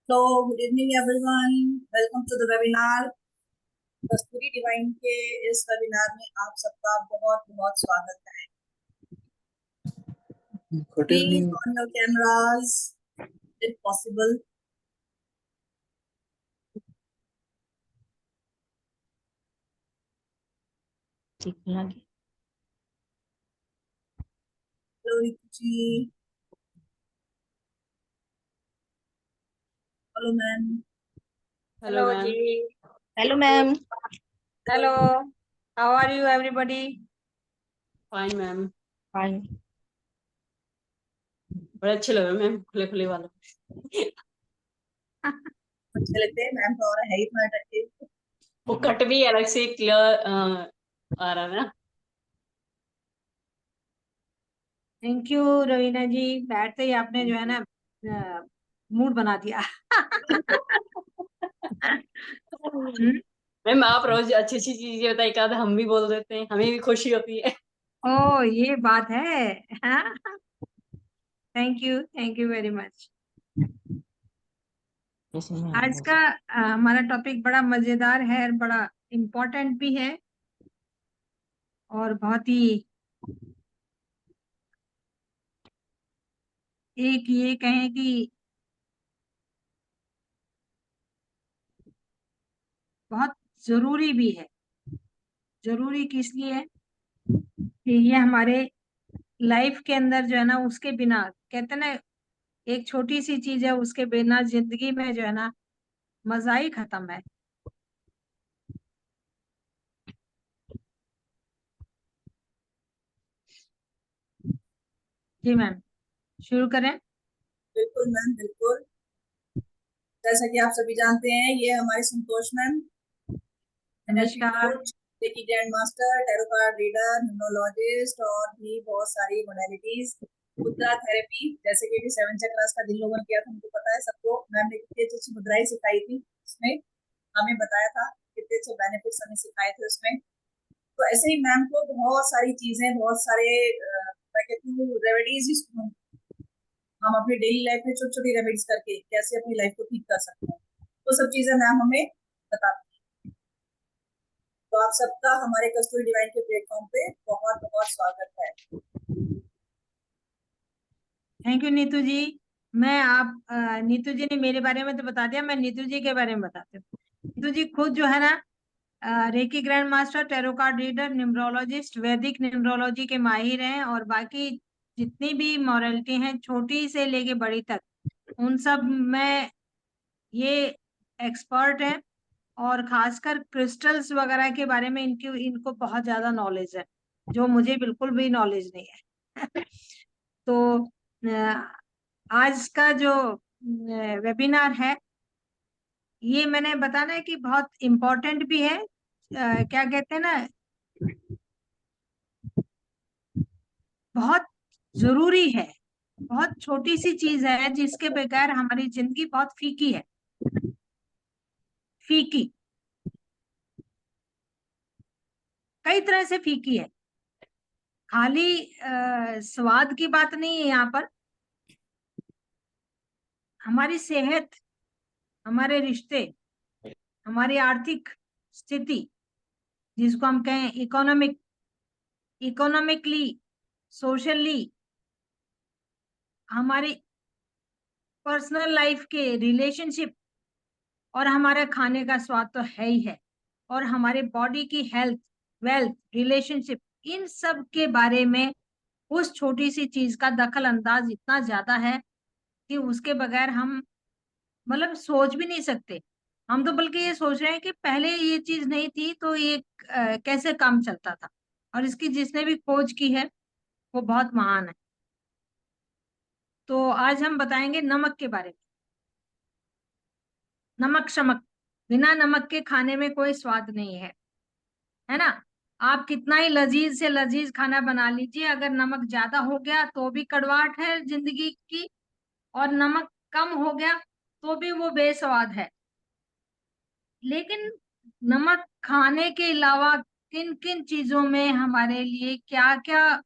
So, good evening everyone. Welcome to the webinar. Kasturi divine के इस webinar में आप सबका बहुत बहुत स्वागत है. Good Please evening. on your cameras if possible. Hello Ritu ji. Hello ma'am. Hello, ji. Hello, ma'am. Hello. How are you, everybody? Fine, ma'am. Fine. बड़े अच्छे लग रहे हैं मैम, खुले खुले वाले. अच्छे लगते हैं मैम तो और है ही इतना अट्रैक्टिव. वो कट भी अलग से क्लियर आ रहा है ना. थैंक यू रवीना जी. बैठते ही आपने जो है ना मूड बना दिया. मैम आप रोज अच्छी अच्छी चीजें बताइए, एक आधा हम भी बोल देते हैं, हमें भी खुशी होती है. ओ ये बात है. Thank you very much. आज का हमारा टॉपिक बड़ा मजेदार है और बड़ा इम्पोर्टेंट भी है और बहुत ही एक ये कहें कि बहुत जरूरी भी है. जरूरी किस लिए है कि ये हमारे लाइफ के अंदर जो है ना उसके बिना कहते हैं ना एक छोटी सी चीज है उसके बिना जिंदगी में जो है ना मजा ही खत्म है. जी मैम शुरू करें. बिल्कुल मैम बिल्कुल. जैसा कि आप सभी जानते हैं ये हमारे संतोष मैम एनएलपी नमस्कार. Coach, reiki grand master, tarot card reader, numerologist और भी बहुत सारी मोडालिटीज, मुद्रा थेरेपी जैसे कि 7 चक्रास का जिन लोगों ने किया था उनको पता है सबको. मैम ने कितनी अच्छी मुद्राएं सिखाई थी उसमें, हमें बताया था कितने अच्छे बेनिफिट्स हमें सिखाए थे उसमें. तो ऐसे ही मैम को बहुत सारी चीजें, बहुत सारे मैं कहती हूँ रेमेडीज हम अपनी डेली लाइफ में छोटी छोटी रेमेडीज करके कैसे अपनी लाइफ को ठीक कर सकते हैं, वो सब चीजें मैम हमें बताती हैं. तो आप सबका हमारे कस्तूरी डिवाइन के प्लेटफॉर्म पे बहुत बहुत स्वागत है. थैंक यू नीतू जी. मैं नीतू जी ने मेरे बारे में तो बता दिया, मैं नीतू जी के बारे में बताती हूँ. नीतू जी खुद जो है ना reiki grand master, tarot card reader, numerologist, वैदिक न्यूमरोलॉजी के माहिर हैं और बाकी जितनी भी मॉरलिटी हैं छोटी से लेके बड़ी तक उन सब में ये एक्सपर्ट हैं. और खासकर क्रिस्टल्स वगैरह के बारे में इनको बहुत ज्यादा नॉलेज है जो मुझे बिल्कुल भी नॉलेज नहीं है. तो आज का जो वेबिनार है ये मैंने बताना है कि बहुत इम्पोर्टेंट भी है. क्या कहते हैं ना बहुत जरूरी है. बहुत छोटी सी चीज है जिसके बगैर हमारी जिंदगी बहुत फीकी है. फीकी कई तरह से फीकी है. खाली स्वाद की बात नहीं है यहाँ पर. हमारी सेहत, हमारे रिश्ते, हमारी आर्थिक स्थिति जिसको हम कहें इकोनॉमिकली, सोशली, हमारी पर्सनल लाइफ के रिलेशनशिप और हमारे खाने का स्वाद तो है ही है और हमारे बॉडी की हेल्थ, वेल्थ, रिलेशनशिप, इन सब के बारे में उस छोटी सी चीज का दखल अंदाज इतना ज्यादा है कि उसके बगैर हम मतलब सोच भी नहीं सकते. हम तो बल्कि ये सोच रहे हैं कि पहले ये चीज नहीं थी तो ये कैसे काम चलता था. और इसकी जिसने भी खोज की है वो बहुत महान है. तो आज हम बताएंगे नमक के बारे में. नमक शमक, बिना नमक के खाने में कोई स्वाद नहीं है ना. आप कितना ही लजीज से लजीज खाना बना लीजिए, अगर नमक ज्यादा हो गया तो भी कड़वाहट है जिंदगी की और नमक कम हो गया तो भी वो बेस्वाद है. लेकिन नमक खाने के अलावा किन किन चीजों में हमारे लिए क्या क्या,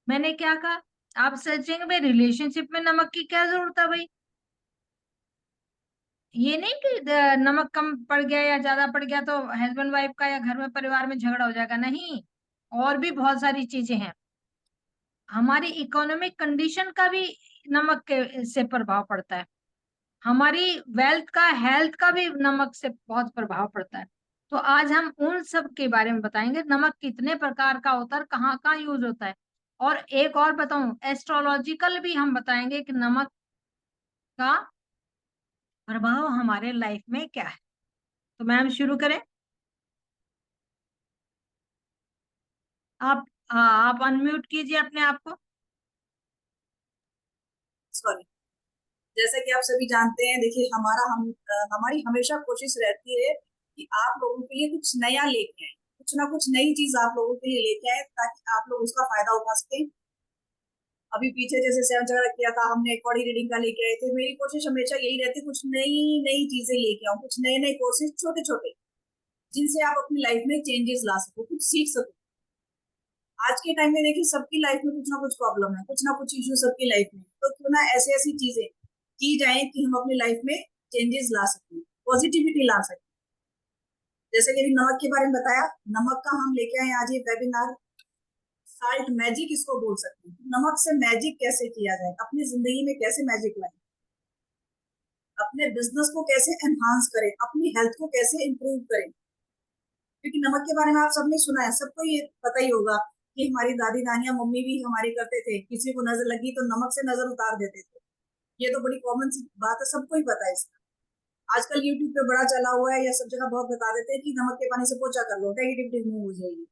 मैंने क्या कहा, आप सोचेंगे भाई रिलेशनशिप में नमक की क्या जरूरत है भाई. ये नहीं कि नमक कम पड़ गया या ज्यादा पड़ गया तो हस्बैंड वाइफ का या घर में परिवार में झगड़ा हो जाएगा, नहीं। और भी बहुत सारी चीजें हैं। हमारी इकोनॉमिक कंडीशन का भी नमक के से प्रभाव पड़ता है। हमारी वेल्थ का, हेल्थ का भी नमक से बहुत प्रभाव पड़ता है। तो आज हम उन सब के बारे में बताएंगे, नमक कितने प्रकार का होता है, कहाँ कहाँ यूज होता है। और एक और बताऊं, एस्ट्रोलॉजिकल भी हम बताएंगे कि नमक का प्रभाव हमारे लाइफ में क्या है। तो मैम शुरू करें। आप आप अनम्यूट कीजिए अपने आप को। सॉरी। जैसा कि आप सभी जानते हैं, देखिए हमारी हमेशा कोशिश रहती है कि आप लोगों के लिए कुछ नया लेके आए, कुछ ना कुछ नई चीज आप लोगों के लिए लेके आए, ताकि आप लोग उसका फायदा उठा सकें। अभी पीछे जैसे सेवन चक्र किया था हमने, एक बॉडी रीडिंग का लेके आए थे। मेरी कोशिश हमेशा यही रहती है, कुछ नई नई चीजें लेके आऊं, कुछ नए नए कोर्सेज छोटे छोटे, जिनसे आप अपनी लाइफ में चेंजेस ला सको, कुछ सीख सको। आज के टाइम में देखिए सबकी लाइफ में कुछ ना कुछ प्रॉब्लम है, कुछ ना कुछ इश्यू सबकी लाइफ में, तो क्यों ना ऐसी ऐसी चीजें की जाए कि हम अपनी लाइफ में चेंजेस ला सकें, पॉजिटिविटी ला सकें। जैसे कि अभी नमक के बारे में बताया, नमक का हम लेके आए आज ये वेबिनार, साल्ट मैजिक इसको बोल सकते हैं। नमक से मैजिक कैसे किया जाए, अपनी जिंदगी में कैसे मैजिक लाए, अपने बिजनेस को कैसे एनहांस करें, अपनी हेल्थ को कैसे इंप्रूव करें। क्योंकि नमक के बारे में आप सबने सुना है, सबको ये पता ही होगा कि हमारी दादी नानियां मम्मी भी हमारी करते थे, किसी को नजर लगी तो नमक से नजर उतार देते थे। ये तो बड़ी कॉमन सी बात है, सबको ही पता है इसका। आजकल यूट्यूब पे बड़ा चला हुआ है, या सब जगह बहुत बता देते हैं कि नमक के पानी से पोछा कर लो, नेगेटिविटी रिमूव हो जाएगी।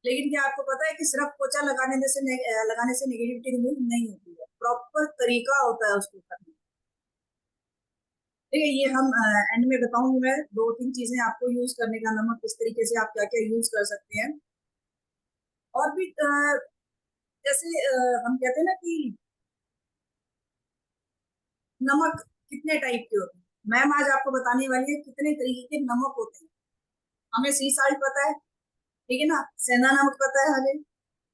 लेकिन क्या आपको पता है कि सिर्फ पोछा लगाने से नेगेटिविटी रिमूव नहीं होती है, प्रॉपर तरीका होता है उसको करने का। ठीक है, ये हम एंड में बताऊंगी मैं, दो तीन चीजें आपको यूज करने का, नमक किस तरीके से आप क्या क्या यूज कर सकते हैं। और भी जैसे हम कहते हैं ना कि नमक कितने टाइप के होते हैं, मैम आज आपको बताने वाली है कितने तरीके के नमक होते हैं। हमें सी साल्ट पता है, ठीक है ना, सेंधा नमक पता है हमें,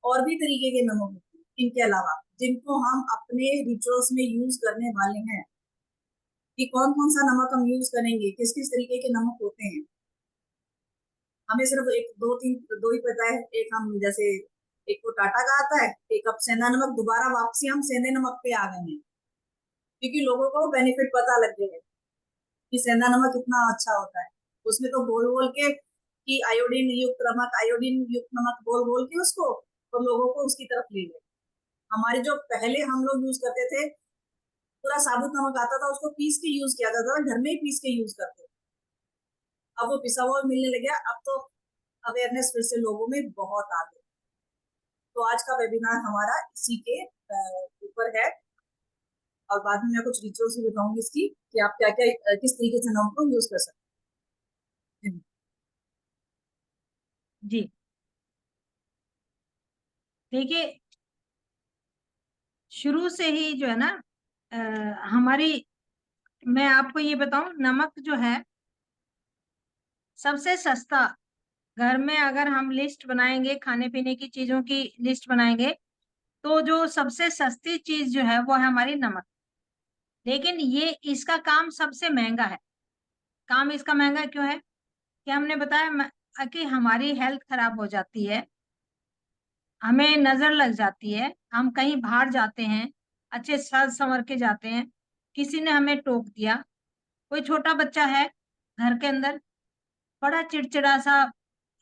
और भी तरीके के नमक होते हैं इनके अलावा, जिनको हम अपने रिचुअल्स में यूज करने वाले हैं। कि कौन कौन सा नमक हम यूज करेंगे, किस किस तरीके के नमक होते हैं, हमें सिर्फ एक दो ही पता है। एक हम जैसे, एक तो टाटा का आता है, एक अब सेंधा नमक, दोबारा वापसी हम सेंधे नमक पे आ गए हैं, क्योंकि लोगों को बेनिफिट पता लग गए हैं कि सेंधा नमक कितना अच्छा होता है। उसमें तो बोल बोल के कि आयोडीन युक्त नमक बोल बोल के उसको, और लोगों को उसकी तरफ ले गए। हमारे जो पहले हम लोग यूज करते थे, पूरा साबुत नमक आता था, उसको पीस के यूज किया जाता था, घर में ही पीस के यूज करते थे। अब वो पिसा हुआ मिलने लग गया, अब तो अवेयरनेस फिर से लोगों में बहुत आ गई। तो आज का वेबिनार हमारा इसी के ऊपर है, और बाद में मैं कुछ रिचुअल्स भी बताऊंगी इसकी, कि आप क्या क्या किस तरीके से नमक को यूज कर सकते हैं। जी देखिए, शुरू से ही जो है ना, हमारी, मैं आपको ये बताऊं, नमक जो है सबसे सस्ता, घर में अगर हम लिस्ट बनाएंगे, खाने पीने की चीजों की लिस्ट बनाएंगे, तो जो सबसे सस्ती चीज जो है वो है हमारी नमक। लेकिन ये इसका काम सबसे महंगा है। काम इसका महंगा क्यों है? कि हमने बताया कि हमारी हेल्थ खराब हो जाती है, हमें नजर लग जाती है, हम कहीं बाहर जाते हैं, अच्छे सज संवर के जाते हैं, किसी ने हमें टोक दिया, कोई छोटा बच्चा है घर के अंदर, बड़ा चिड़चिड़ा सा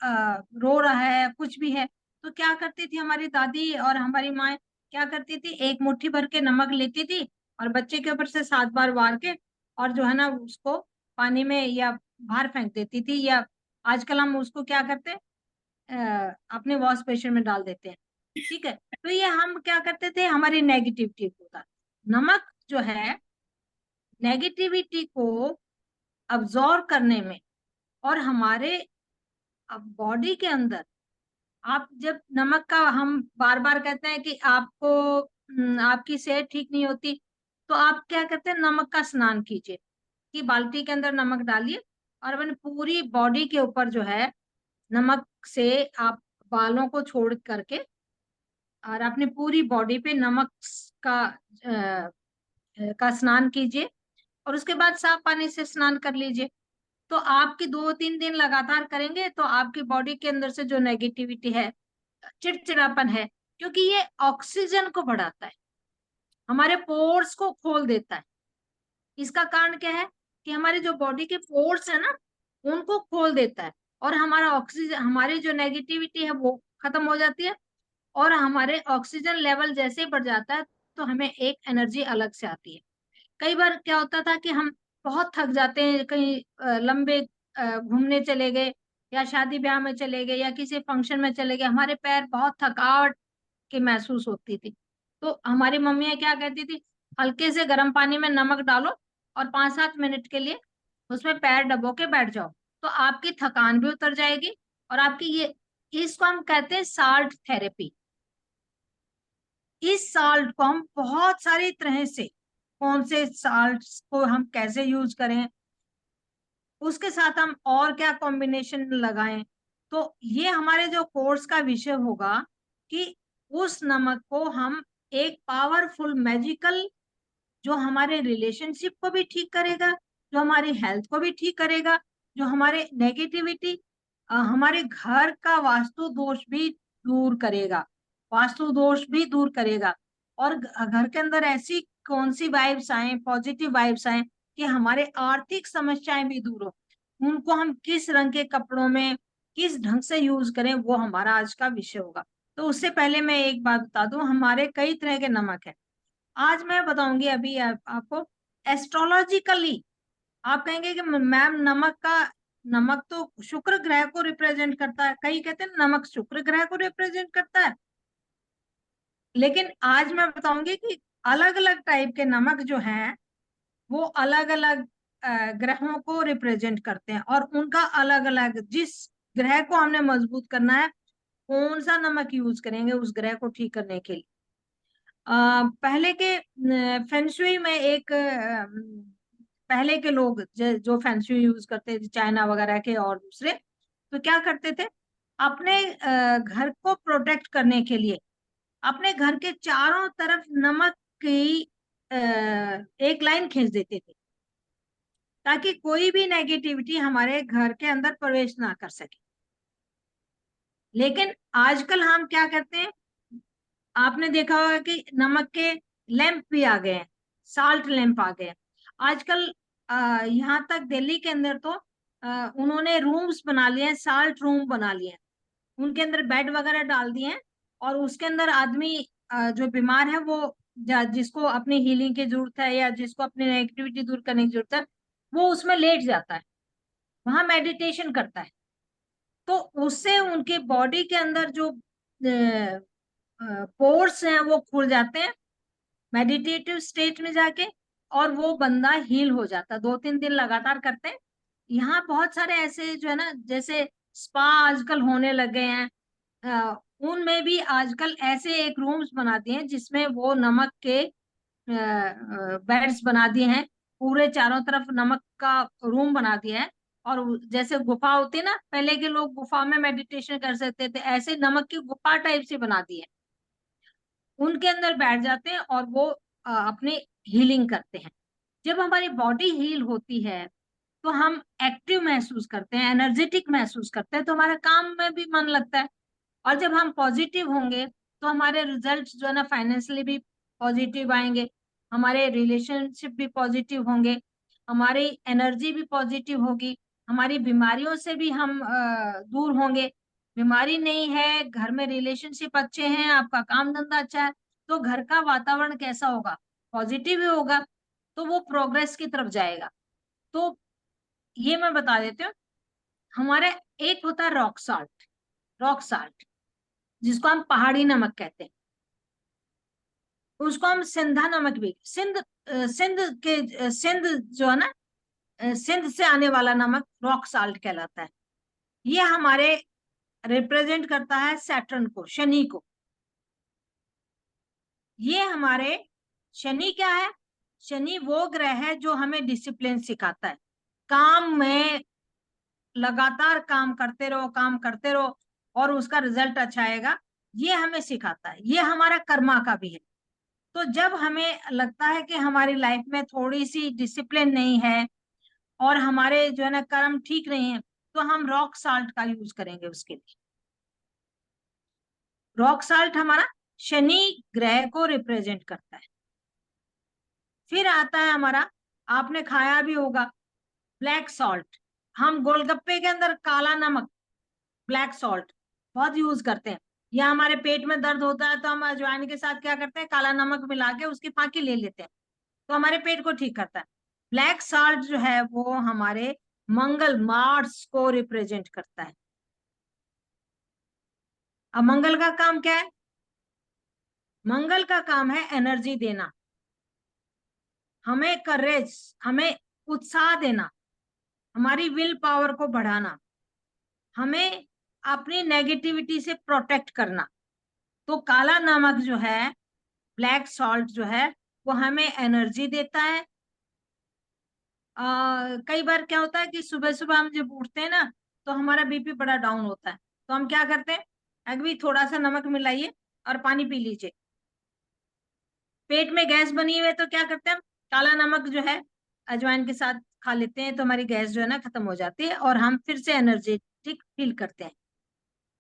रो रहा है, कुछ भी है, तो क्या करती थी हमारी दादी और हमारी माँ, क्या करती थी, एक मुट्ठी भर के नमक लेती थी और बच्चे के ऊपर से 7 बार वार के, और जो है ना उसको पानी में या बाहर फेंक देती थी, या आजकल हम उसको क्या करते हैं, अपने वॉश बेसिन में डाल देते हैं। ठीक है, तो ये हम क्या करते थे, हमारी नेगेटिविटी होता, नमक जो है नेगेटिविटी को अब्सॉर्ब करने में, और हमारे बॉडी के अंदर, आप जब नमक का, हम बार बार कहते हैं कि आपको आपकी सेहत ठीक नहीं होती, तो आप क्या करते हैं, नमक का स्नान कीजिए, कि बाल्टी के अंदर नमक डालिए और अपनी पूरी बॉडी के ऊपर जो है नमक से आप बालों को छोड़ करके और अपनी पूरी बॉडी पे नमक का का स्नान कीजिए। और उसके बाद साफ पानी से स्नान कर लीजिए। तो आपकी 2-3 दिन लगातार करेंगे तो आपकी बॉडी के अंदर से जो नेगेटिविटी है, चिड़चिड़ापन है, क्योंकि ये ऑक्सीजन को बढ़ाता है, हमारे पोर्स को खोल देता है। इसका कारण क्या है कि हमारे जो बॉडी के पोर्स है ना, उनको खोल देता है और हमारा ऑक्सीजन, हमारी जो नेगेटिविटी है वो खत्म हो जाती है और हमारे ऑक्सीजन लेवल जैसे ही बढ़ जाता है तो हमें एक एनर्जी अलग से आती है। कई बार क्या होता था कि हम बहुत थक जाते हैं, कहीं लंबे घूमने चले गए या शादी ब्याह में चले गए या किसी फंक्शन में चले गए, हमारे पैर बहुत थकावट की महसूस होती थी। तो हमारी मम्मियाँ क्या कहती थी, हल्के से गर्म पानी में नमक डालो और 5-7 मिनट के लिए उसमें पैर डबो के बैठ जाओ, तो आपकी थकान भी उतर जाएगी और आपकी ये, इसको हम कहते हैं साल्ट थेरेपी। इस साल्ट को हम बहुत सारी तरह से, कौन से साल्ट को हम कैसे यूज करें, उसके साथ हम और क्या कॉम्बिनेशन लगाएं, तो ये हमारे जो कोर्स का विषय होगा कि उस नमक को हम एक पावरफुल मैजिकल, जो हमारे रिलेशनशिप को भी ठीक करेगा, जो हमारी हेल्थ को भी ठीक करेगा, जो हमारे नेगेटिविटी, हमारे घर का वास्तु दोष भी दूर करेगा, वास्तु दोष भी दूर करेगा। और घर के अंदर ऐसी कौन सी वाइब्स आए, पॉजिटिव वाइब्स आए कि हमारे आर्थिक समस्याएं भी दूर हो, उनको हम किस रंग के कपड़ों में किस ढंग से यूज करें, वो हमारा आज का विषय होगा। तो उससे पहले मैं एक बात बता दूं, हमारे कई तरह के नमक है। आज मैं बताऊंगी अभी आपको एस्ट्रोलॉजिकली। आप कहेंगे कि मैम नमक तो शुक्र ग्रह को रिप्रेजेंट करता है, कई कहते हैं नमक शुक्र ग्रह को रिप्रेजेंट करता है, लेकिन आज मैं बताऊंगी कि अलग अलग टाइप के नमक जो हैं वो अलग अलग ग्रहों को रिप्रेजेंट करते हैं और उनका अलग अलग, जिस ग्रह को हमने मजबूत करना है कौन सा नमक यूज करेंगे उस ग्रह को ठीक करने के लिए। पहले के फेंगशुई में एक पहले के लोग जो फेंगशुई यूज करते थे, चाइना वगैरह के और दूसरे, तो क्या करते थे, अपने घर को प्रोटेक्ट करने के लिए अपने घर के चारों तरफ नमक की एक लाइन खींच देते थे, ताकि कोई भी नेगेटिविटी हमारे घर के अंदर प्रवेश ना कर सके। लेकिन आजकल हम क्या करते हैं, आपने देखा होगा कि नमक के लैंप भी आ गए हैं, साल्ट लैंप आ गए हैं आजकल। यहाँ तक दिल्ली के अंदर तो उन्होंने रूम्स बना लिए हैं, साल्ट रूम बना लिए हैं, उनके अंदर बेड वगैरह डाल दिए हैं और उसके अंदर आदमी जो बीमार है वो, जिसको अपनी हीलिंग की जरूरत है या जिसको अपनी नेगेटिविटी दूर करने की जरूरत है, वो उसमें लेट जाता है, वहां मेडिटेशन करता है। तो उससे उनके बॉडी के अंदर जो पोर्स हैं वो खुल जाते हैं मेडिटेटिव स्टेट में जाके, और वो बंदा हील हो जाता है। 2-3 दिन लगातार करते हैं। यहाँ बहुत सारे ऐसे जो है ना, जैसे स्पा आजकल होने लगे हैं, उनमें भी आजकल ऐसे एक रूम्स बना दिए हैं जिसमें वो नमक के बेड्स बना दिए हैं, पूरे चारों तरफ नमक का रूम बना दिया है। और जैसे गुफा होती है ना, पहले के लोग गुफा में मेडिटेशन कर सकते थे, ऐसे नमक की गुफा टाइप से बना दी है, उनके अंदर बैठ जाते हैं और वो अपनी हीलिंग करते हैं। जब हमारी बॉडी हील होती है तो हम एक्टिव महसूस करते हैं, एनर्जेटिक महसूस करते हैं, तो हमारे काम में भी मन लगता है। और जब हम पॉजिटिव होंगे तो हमारे रिजल्ट जो है ना, फाइनेंशियली भी पॉजिटिव आएंगे, हमारे रिलेशनशिप भी पॉजिटिव होंगे, हमारी एनर्जी भी पॉजिटिव होगी, हमारी बीमारियों से भी हम दूर होंगे। बीमारी नहीं है, घर में रिलेशनशिप अच्छे हैं, आपका काम धंधा अच्छा है, तो घर का वातावरण कैसा होगा, पॉजिटिव ही होगा, तो वो प्रोग्रेस की तरफ जाएगा। तो ये मैं बता देती हूँ। हमारे एक होता है रॉक साल्ट, रॉक साल्ट जिसको हम पहाड़ी नमक कहते हैं, उसको हम सिंधा नमक भी, सिंध जो है ना, सिंध से आने वाला नमक रॉक साल्ट कहलाता है। ये हमारे रिप्रेजेंट करता है सैटर्न को, शनि को। ये हमारे शनि क्या है, शनि वो ग्रह है जो हमें डिसिप्लिन सिखाता है, काम में लगातार काम करते रहो, काम करते रहो और उसका रिजल्ट अच्छा आएगा, ये हमें सिखाता है, ये हमारा कर्मा का भी है। तो जब हमें लगता है कि हमारी लाइफ में थोड़ी सी डिसिप्लिन नहीं है और हमारे जो है ना कर्म ठीक नहीं है, तो हम रॉक साल्ट का यूज करेंगे उसके लिए। रॉक साल्ट हमारा शनि ग्रह को रिप्रेजेंट करता है। फिर आता है हमारा, आपने खाया भी होगा, ब्लैक सॉल्ट। हम गोलगप्पे के अंदर काला नमक, ब्लैक सॉल्ट बहुत यूज करते हैं। या हमारे पेट में दर्द होता है तो हम अजवाइन के साथ क्या करते हैं, काला नमक मिला के उसकी फांकी ले लेते हैं, तो हमारे पेट को ठीक करता है। ब्लैक सॉल्ट जो है वो हमारे मंगल, मार्स को रिप्रेजेंट करता है। अब मंगल का काम क्या है? मंगल का काम है एनर्जी देना, हमें करेज, हमें उत्साह देना, हमारी विल पावर को बढ़ाना, हमें अपनी नेगेटिविटी से प्रोटेक्ट करना। तो काला नमक जो है, ब्लैक सॉल्ट जो है, वो हमें एनर्जी देता है। कई बार क्या होता है कि सुबह सुबह हम जब उठते हैं ना, तो हमारा बीपी बड़ा डाउन होता है, तो हम क्या करते हैं, अभी थोड़ा सा नमक मिलाइए और पानी पी लीजिए। पेट में गैस बनी हुई है तो क्या करते हैं हम, काला नमक जो है अजवाइन के साथ खा लेते हैं, तो हमारी गैस जो है ना खत्म हो जाती है और हम फिर से एनर्जेटिक फील करते हैं।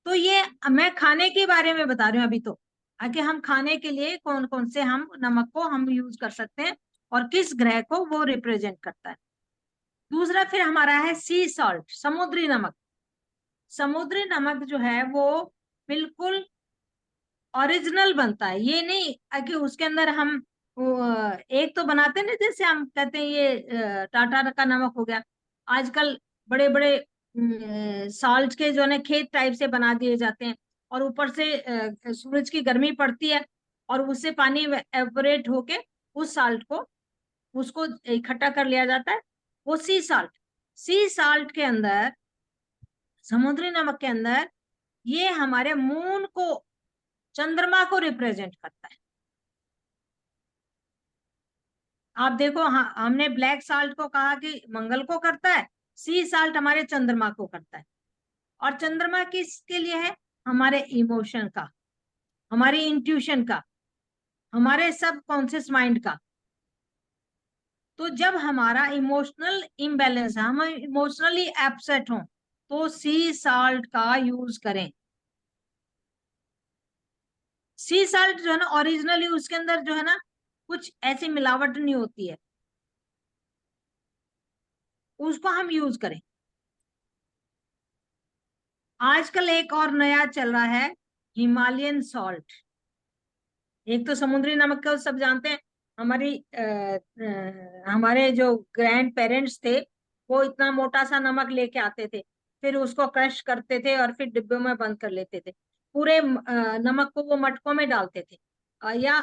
तो ये मैं खाने के बारे में बता रही हूँ अभी, तो आगे हम खाने के लिए कौन कौन से हम नमक को हम यूज कर सकते हैं और किस ग्रह को वो रिप्रेजेंट करता है। दूसरा फिर हमारा है सी सॉल्ट, समुद्री नमक। समुद्री नमक जो है वो बिल्कुल ओरिजिनल बनता है, ये नहीं कि उसके अंदर हम एक तो बनाते हैं ना, जैसे हम कहते हैं ये टाटा का नमक हो गया। आजकल बड़े बड़े साल्ट के जो है ना खेत टाइप से बना दिए जाते हैं, और ऊपर से सूरज की गर्मी पड़ती है और उससे पानी एवपोरेट होके उस साल्ट को, उसको इकट्ठा कर लिया जाता है, वो सी साल्ट। सी साल्ट के अंदर, समुद्री नमक के अंदर, ये हमारे मून को, चंद्रमा को रिप्रेजेंट करता है। आप देखो, हाँ, हमने ब्लैक साल्ट को कहा कि मंगल को करता है, सी साल्ट हमारे चंद्रमा को करता है। और चंद्रमा किसके लिए है? हमारे इमोशन का, हमारी इंट्यूशन का, हमारे सब कॉन्शियस माइंड का। तो जब हमारा इमोशनल इम्बैलेंस है, हम इमोशनली अपसेट हों, तो सी साल्ट का यूज करें। सी साल्ट जो है ना ओरिजिनली उसके अंदर जो है ना कुछ ऐसी मिलावट नहीं होती है, उसको हम यूज करें। आजकल एक और नया चल रहा है, हिमालयन सॉल्ट। एक तो समुद्री नमक का सब जानते हैं, हमारे जो ग्रैंड पेरेंट्स थे, वो इतना मोटा सा नमक लेके आते थे, फिर उसको क्रश करते थे और फिर डिब्बे में बंद कर लेते थे। पूरे नमक को वो मटकों में डालते थे, या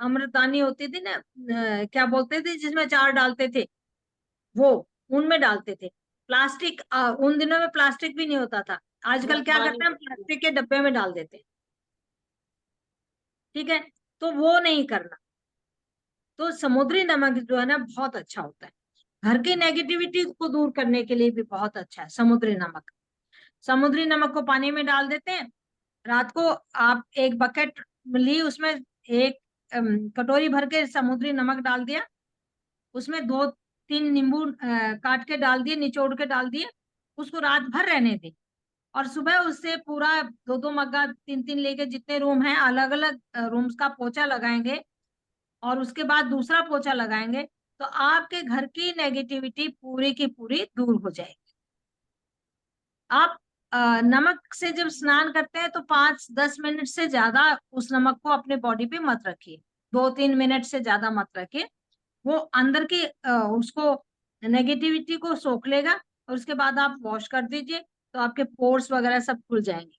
अमृतदानी होती थी ना, क्या बोलते थे जिसमें चार डालते थे, वो उनमें डालते थे। प्लास्टिक, उन दिनों में प्लास्टिक भी नहीं होता था। आजकल क्या करते हैं, हम प्लास्टिक के डब्बे में डाल देते हैं। ठीक है, तो वो नहीं करना। तो समुद्री नमक जो है ना बहुत अच्छा होता है, घर की नेगेटिविटी को दूर करने के लिए भी बहुत अच्छा है समुद्री नमक। समुद्री नमक को पानी में डाल देते हैं, रात को आप एक बकेट ली, उसमें एक कटोरी भर के समुद्री नमक डाल दिया, उसमें 2-3 नींबू काट के डाल दिए, निचोड़ के डाल दिए, उसको रात भर रहने दें। और सुबह उससे पूरा 2-2 मग्गा, 3-3 लेके जितने रूम हैं अलग अलग रूम्स का पोछा लगाएंगे, और उसके बाद दूसरा पोछा लगाएंगे, तो आपके घर की नेगेटिविटी पूरी की पूरी दूर हो जाएगी। आप नमक से जब स्नान करते हैं तो 5-10 मिनट से ज्यादा उस नमक को अपने बॉडी पे मत रखिए, 2-3 मिनट से ज्यादा मत रखिए। वो अंदर की उसको नेगेटिविटी को सोख लेगा, और उसके बाद आप वॉश कर दीजिए, तो आपके पोर्स वगैरह सब खुल जाएंगे।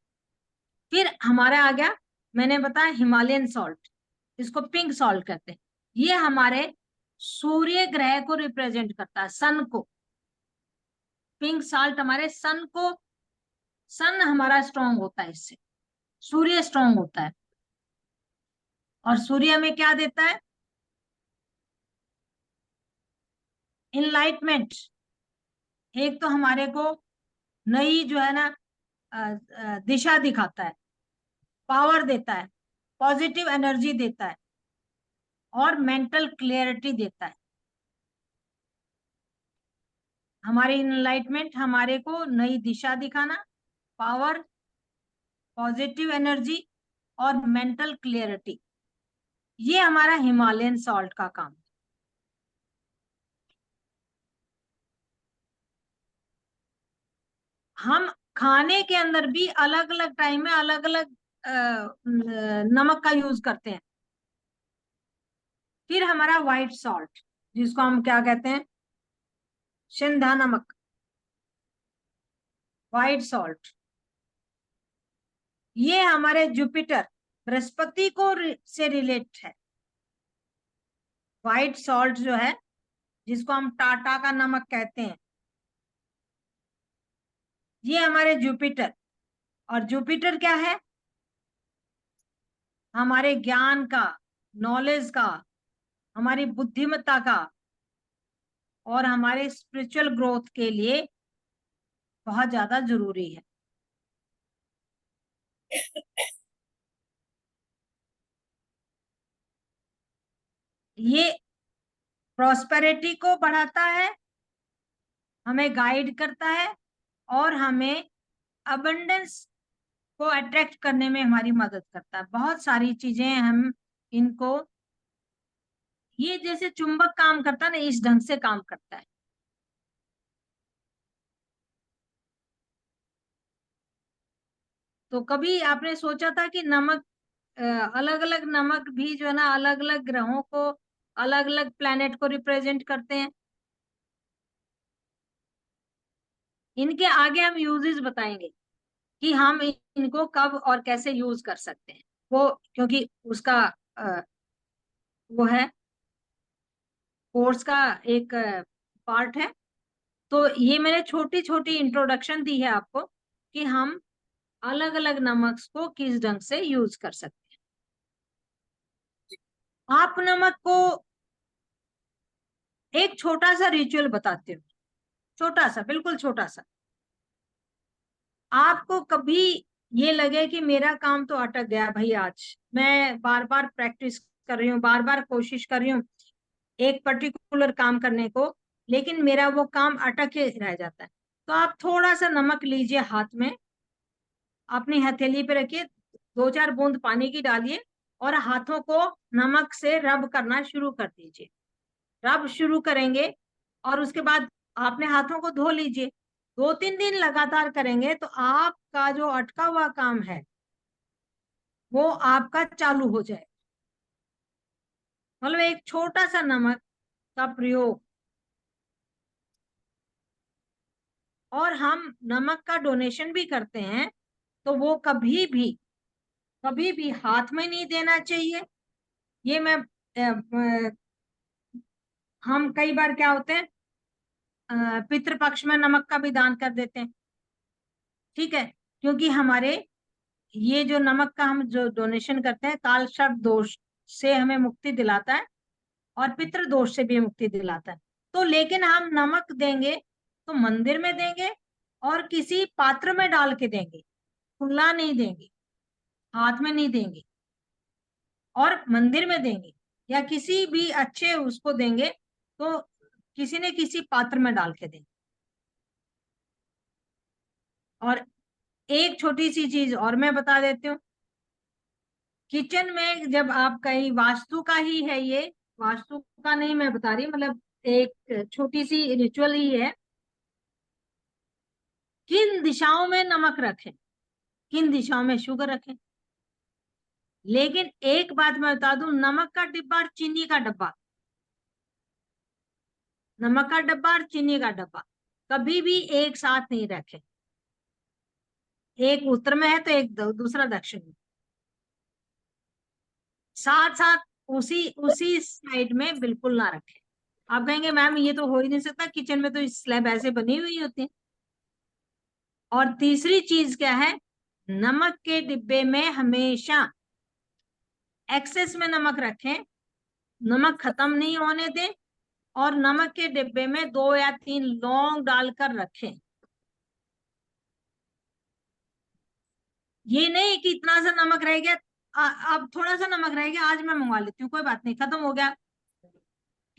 फिर हमारे आ गया, मैंने बताया हिमालयन सॉल्ट, इसको पिंक सॉल्ट कहते हैं। ये हमारे सूर्य ग्रह को रिप्रेजेंट करता है, सन को। पिंक सॉल्ट हमारे सन को, सन हमारा स्ट्रांग होता है इससे, सूर्य स्ट्रांग होता है। और सूर्य में क्या देता है? इनलाइटमेंट। एक तो हमारे को नई जो है ना दिशा दिखाता है, पावर देता है, पॉजिटिव एनर्जी देता है। और मेंटल क्लियरिटी देता है। हमारी इनलाइटमेंट, हमारे को नई दिशा दिखाना, पावर, पॉजिटिव एनर्जी और मेंटल क्लियरिटी, ये हमारा हिमालयन सॉल्ट का काम है। हम खाने के अंदर भी अलग अलग टाइम में अलग अलग नमक का यूज करते हैं। फिर हमारा व्हाइट सॉल्ट, जिसको हम क्या कहते हैं, सिंधा नमक, व्हाइट सॉल्ट, ये हमारे जुपिटर बृहस्पति को से रिलेट है। व्हाइट सॉल्ट जो है, जिसको हम टाटा का नमक कहते हैं, ये हमारे जुपिटर, और जुपिटर क्या है, हमारे ज्ञान का, नॉलेज का, हमारी बुद्धिमत्ता का और हमारे स्पिरिचुअल ग्रोथ के लिए बहुत ज्यादा जरूरी है। ये प्रॉस्पेरिटी को बढ़ाता है, हमें गाइड करता है और हमें अबंडेंस को अट्रैक्ट करने में हमारी मदद करता है। बहुत सारी चीजें हम इनको, ये जैसे चुंबक काम करता है ना, इस ढंग से काम करता है। तो कभी आपने सोचा था कि नमक, अलग अलग नमक भी जो है ना, अलग अलग ग्रहों को, अलग अलग प्लैनेट को रिप्रेजेंट करते हैं? इनके आगे हम यूजेस बताएंगे कि हम इनको कब और कैसे यूज कर सकते हैं, वो क्योंकि उसका वो है, कोर्स का एक पार्ट है। तो ये मैंने छोटी छोटी इंट्रोडक्शन दी है आपको कि हम अलग अलग नमक को किस ढंग से यूज कर सकते हैं। आप नमक को एक छोटा सा रिचुअल बताते हो, छोटा सा, बिल्कुल छोटा सा। आपको कभी ये लगे कि मेरा काम तो अटक गया भाई, आज मैं बार बार प्रैक्टिस कर रही हूँ, बार बार कोशिश कर रही हूँ एक पर्टिकुलर काम करने को, लेकिन मेरा वो काम अटक के रह जाता है, तो आप थोड़ा सा नमक लीजिए, हाथ में अपनी हथेली पे रखिए, 2-4 बूंद पानी की डालिए और हाथों को नमक से रब करना शुरू कर दीजिए। रब शुरू करेंगे और उसके बाद आपने हाथों को धो लीजिए। 2-3 दिन लगातार करेंगे तो आपका जो अटका हुआ काम है वो आपका चालू हो जाए। मतलब एक छोटा सा नमक का प्रयोग, और हम नमक का डोनेशन भी करते हैं, तो वो कभी भी हाथ में नहीं देना चाहिए। ये मैं हम कई बार क्या होते हैं, पितृपक्ष में नमक का भी दान कर देते हैं, ठीक है, क्योंकि हमारे ये जो नमक का हम जो डोनेशन करते हैं, काल सर्प दोष से हमें मुक्ति दिलाता है और पितृ दोष से भी मुक्ति दिलाता है। तो लेकिन हम नमक देंगे तो मंदिर में देंगे और किसी पात्र में डाल के देंगे, खुला नहीं देंगे, हाथ में नहीं देंगे, और मंदिर में देंगे या किसी भी अच्छे उसको देंगे तो किसी ने किसी पात्र में डाल के देंगे। और एक छोटी सी चीज और मैं बता देती हूँ, किचन में जब आप कहीं, वास्तु का ही है ये, वास्तु का नहीं मैं बता रही, मतलब एक छोटी सी रिचुअल ही है, किन दिशाओं में नमक रखें, किन दिशाओं में शुगर रखें। लेकिन एक बात मैं बता दूं, नमक का डिब्बा और चीनी का डब्बा, नमक का डब्बा और चीनी का डब्बा कभी भी एक साथ नहीं रखें। एक उत्तर में है तो एक दूसरा दक्षिण में, साथ साथ उसी उसी साइड में बिल्कुल ना रखें। आप कहेंगे मैम ये तो हो ही नहीं सकता, किचन में तो स्लैब ऐसे बनी हुई होती है। और तीसरी चीज क्या है, नमक के डिब्बे में हमेशा एक्सेस में नमक रखें, नमक खत्म नहीं होने दें, और नमक के डिब्बे में 2 या 3 लौंग डालकर रखें। ये नहीं कि इतना सा नमक रह गया अब थोड़ा सा नमक रह गया, आज मैं मंगवा लेती हूँ, कोई बात नहीं, खत्म हो गया।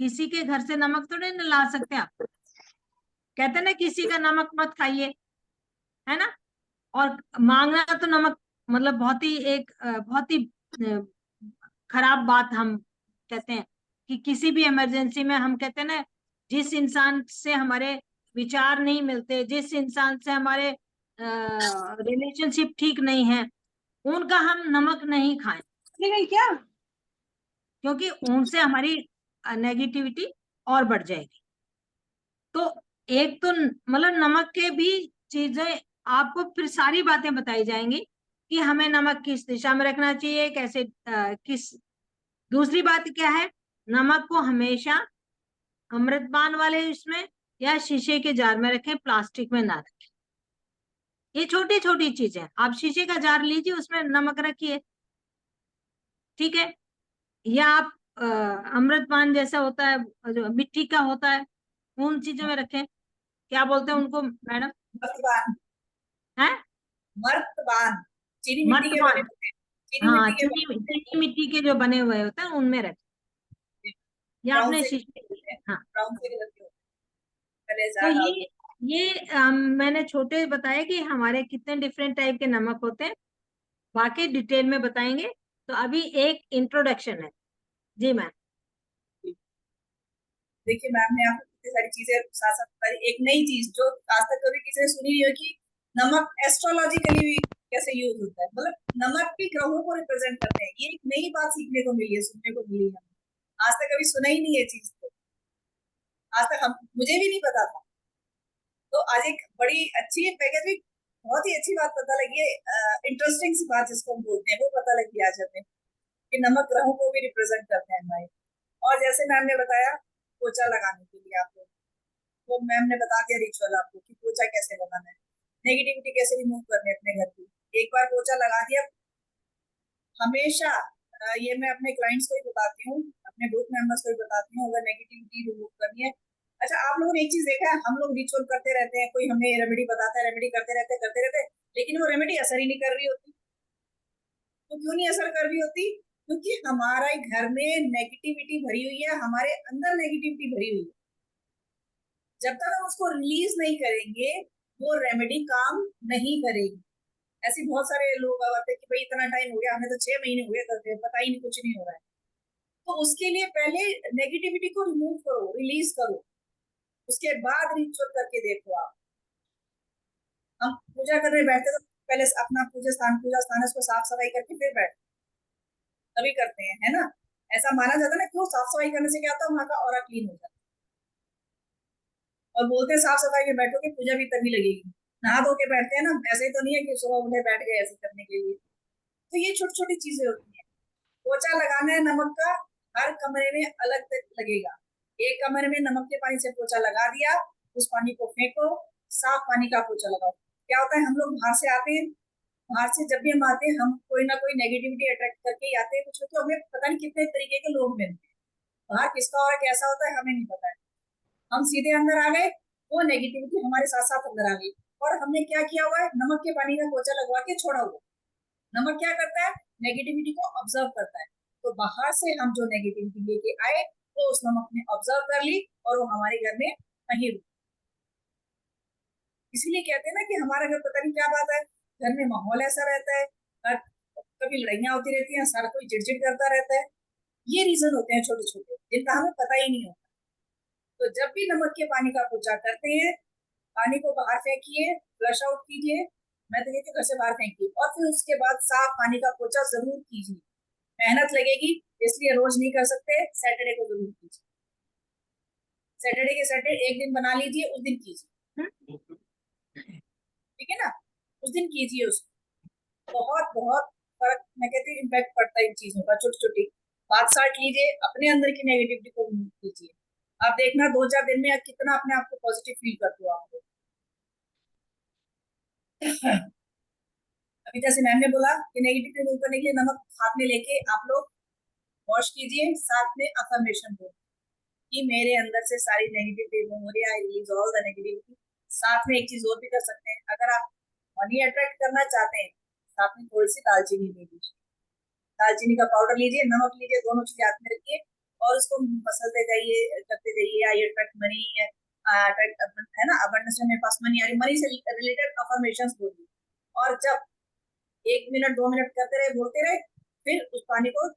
किसी के घर से नमक थोड़े ना ला सकते आप। कहते ना किसी का नमक मत खाइए, है ना। और मांगना तो नमक मतलब बहुत ही एक बहुत ही खराब बात हम कहते हैं कि किसी भी इमरजेंसी में हम कहते हैं ना, जिस इंसान से हमारे विचार नहीं मिलते, जिस इंसान से हमारे रिलेशनशिप ठीक नहीं है, उनका हम नमक नहीं खाएं। नहीं क्या, क्योंकि उनसे हमारी नेगेटिविटी और बढ़ जाएगी। तो एक तो मतलब नमक के भी चीजें आपको फिर सारी बातें बताई जाएंगी कि हमें नमक किस दिशा में रखना चाहिए, कैसे किस। दूसरी बात क्या है, नमक को हमेशा अमृतपान वाले इसमें या शीशे के जार में रखें, प्लास्टिक में ना रखें। ये छोटी छोटी चीजें, आप शीशे का जार लीजिए, उसमें नमक रखिए, ठीक है। या आप अमृतपान जैसा होता है जो मिट्टी का होता है, उन चीजों में रखें। क्या बोलते हैं उनको मैडम? मर्तबान, है मर्तबान, चीनी मिट्टी के बने मर्तबान। होते हैं, चीनी हाँ, मिट्टी के बने होते चीनी मिट्टी के जो बने हुए होते हैं उनमें रखें, हैं, या ब्राउन अपने से शीशे। होते हैं, हाँ, ब्राउन से रखे होते हैं, पहले तो जार डाल दो। ये मैंने छोटे बताया कि हमारे कितने डिफरेंट टाइप के नमक होते हैं, बाकी डिटेल में बताएंगे। तो अभी एक इंट्रोडक्शन है। जी मैम। देखिए मैम ने आपको कितनी सारी चीजें साथ साथ बताई। एक नई चीज जो आज तक कभी किसी ने सुनी नहीं हो कि नमक एस्ट्रोलॉजिकली भी कैसे यूज होता है, मतलब नमक भी ग्रहों को रिप्रेजेंट करते हैं। ये एक नई बात सीखने को मिली है, सुनने को मिली है, आज तक कभी सुना ही नहीं है चीज को, आज तक हम मुझे भी नहीं पता था। तो आज एक बड़ी अच्छी पैकेज भी, बहुत ही अच्छी बात पता लगी है, इंटरेस्टिंग सी बात जिसको हम बोलते हैं वो पता लगी आज हमें कि नमक ग्रहों को भी रिप्रेजेंट करते हैं हमारे। और जैसे मैम ने बताया पोछा लगाने के लिए आपको, वो मैम ने बता दिया रिचुअल आपको कि पोछा कैसे लगाना है, नेगेटिविटी कैसे रिमूव करनी है अपने घर की। एक बार पोछा लगा दिया, हमेशा ये मैं अपने क्लाइंट्स को ही बताती हूँ, अपने ग्रुप मेंबर्स को ही बताती हूँ, अगर नेगेटिविटी रिमूव करनी है। अच्छा, आप लोगों ने एक चीज देखा है, हम लोग रिचुअल करते रहते हैं, कोई हमें रेमेडी बताता है, रेमेडी करते रहते, लेकिन वो रेमेडी असर ही नहीं कर रही होती। तो क्यों नहीं असर कर रही होती? क्योंकि हमारे घर में नेगेटिविटी भरी हुई है, हमारे अंदर नेगेटिविटी भरी हुई है। जब तक हम उसको रिलीज नहीं करेंगे वो रेमेडी काम नहीं करेगी। ऐसे बहुत सारे लोग आते हैं कि भाई इतना टाइम हो गया, हमें तो 6 महीने हो गए करते हैं, पता ही नहीं, कुछ नहीं हो रहा है। तो उसके लिए पहले नेगेटिविटी को रिमूव करो, रिलीज करो, उसके बाद रिचुअल करके देखो आप। हम पूजा करने बैठते तो पहले अपना पूजा स्थान है, उसको साफ सफाई करके फिर बैठ तभी करते हैं, है ना। ऐसा माना जाता है ना, क्यों? साफ सफाई करने से क्या होता है, वहां का ऑरा क्लीन हो जाता है। और बोलते हैं साफ सफाई में बैठोगे पूजा भी तभी लगेगी। नहा धो के बैठते हैं ना, ऐसे ही तो नहीं है कि सुबह उठे बैठ गए ऐसे करने के लिए। तो ये छोटी छोटी चीजें होती हैं। पोछा लगाना है नमक का, हर कमरे में अलग तक लगेगा। एक कमरे में नमक के पानी से पोछा लगा दिया, उस पानी को फेंको, साफ पानी का पोछा लगाओ। क्या होता है, हम लोग बाहर से आते हैं, बाहर से जब भी हम आते हैं, हम कोई ना कोई नेगेटिविटी अट्रैक्ट करके ही आते हैं, कुछ तो हमें पता नहीं कितने तरीके के लोग मिलते हैं, बाहर किसका और कैसा होता है हमें नहीं पता है। हम सीधे अंदर आ गए, वो नेगेटिविटी हमारे साथ साथ अंदर आ गई। और हमने क्या किया हुआ है, नमक के पानी का पोछा लगवा के छोड़ा हुआ। नमक क्या करता है, नेगेटिविटी को ऑब्जर्व करता है। तो बाहर से हम जो नेगेटिविटी लेके आए वो उस नमक ने ऑब्जर्व कर ली और वो हमारे घर में नहीं रुकी। इसीलिए कहते हैं ना कि हमारा घर पता नहीं क्या बात है, घर में माहौल ऐसा रहता है, हर कभी लड़ाइयां होती रहती हैं, सारा कोई चिड़चिड़ करता रहता है। ये रीजन होते हैं छोटे छोटे जिनका हमें पता ही नहीं होता। तो जब भी नमक के पानी का पोछा करते हैं, पानी को बाहर फेंकिए, फ्लश आउट कीजिए, मैं तो कहती हूँ घर से बाहर फेंकिए, और फिर उसके बाद साफ पानी का पोछा जरूर कीजिए। मेहनत लगेगी, इसलिए रोज नहीं कर सकते, सैटरडे को जरूर कीजिए। सैटरडे के सैटरडे एक दिन बना लीजिए, उस दिन कीजिए, ठीक है ना, उस दिन कीजिए उसको। बहुत बहुत फर्क, मैं कहती हूँ इम्पैक्ट पड़ता है इन चीजों का। छोटी छोटी बात साट लीजिए, अपने अंदर की नेगेटिविटी को रिमूव कीजिए। आप देखना 2-4 दिन में कितना अपने आप को पॉजिटिव फील करते हो आप। अभी जैसे मैम ने बोला कि नेगेटिव रिमूव करने के लिए नमक हाथ में लेके आप लोग वॉश कीजिए, साथ में अफर्मेशन दो कि मेरे अंदर से सारी नेगेटिविटी रिमूव हो रही है, I release all the negativity. साथ में एक चीज और भी कर सकते हैं, अगर आप मनी अट्रैक्ट करना चाहते हैं, साथ में थोड़ी सी दालचीनी ले लीजिए। दालचीनी का पाउडर लीजिए, नमक लीजिए, दोनों चीजें हाथ में रखिए और उसको मसलते जाइए, करते जाइए। आई अट्रैक्ट मनी, है ना, अबंडेंस में पास मनी आ रही, मनी से रिलेटेड अफर्मेशंस बोलिए। और जब 1 मिनट 2 मिनट करते रहे, बोलते रहे, फिर उस पानी को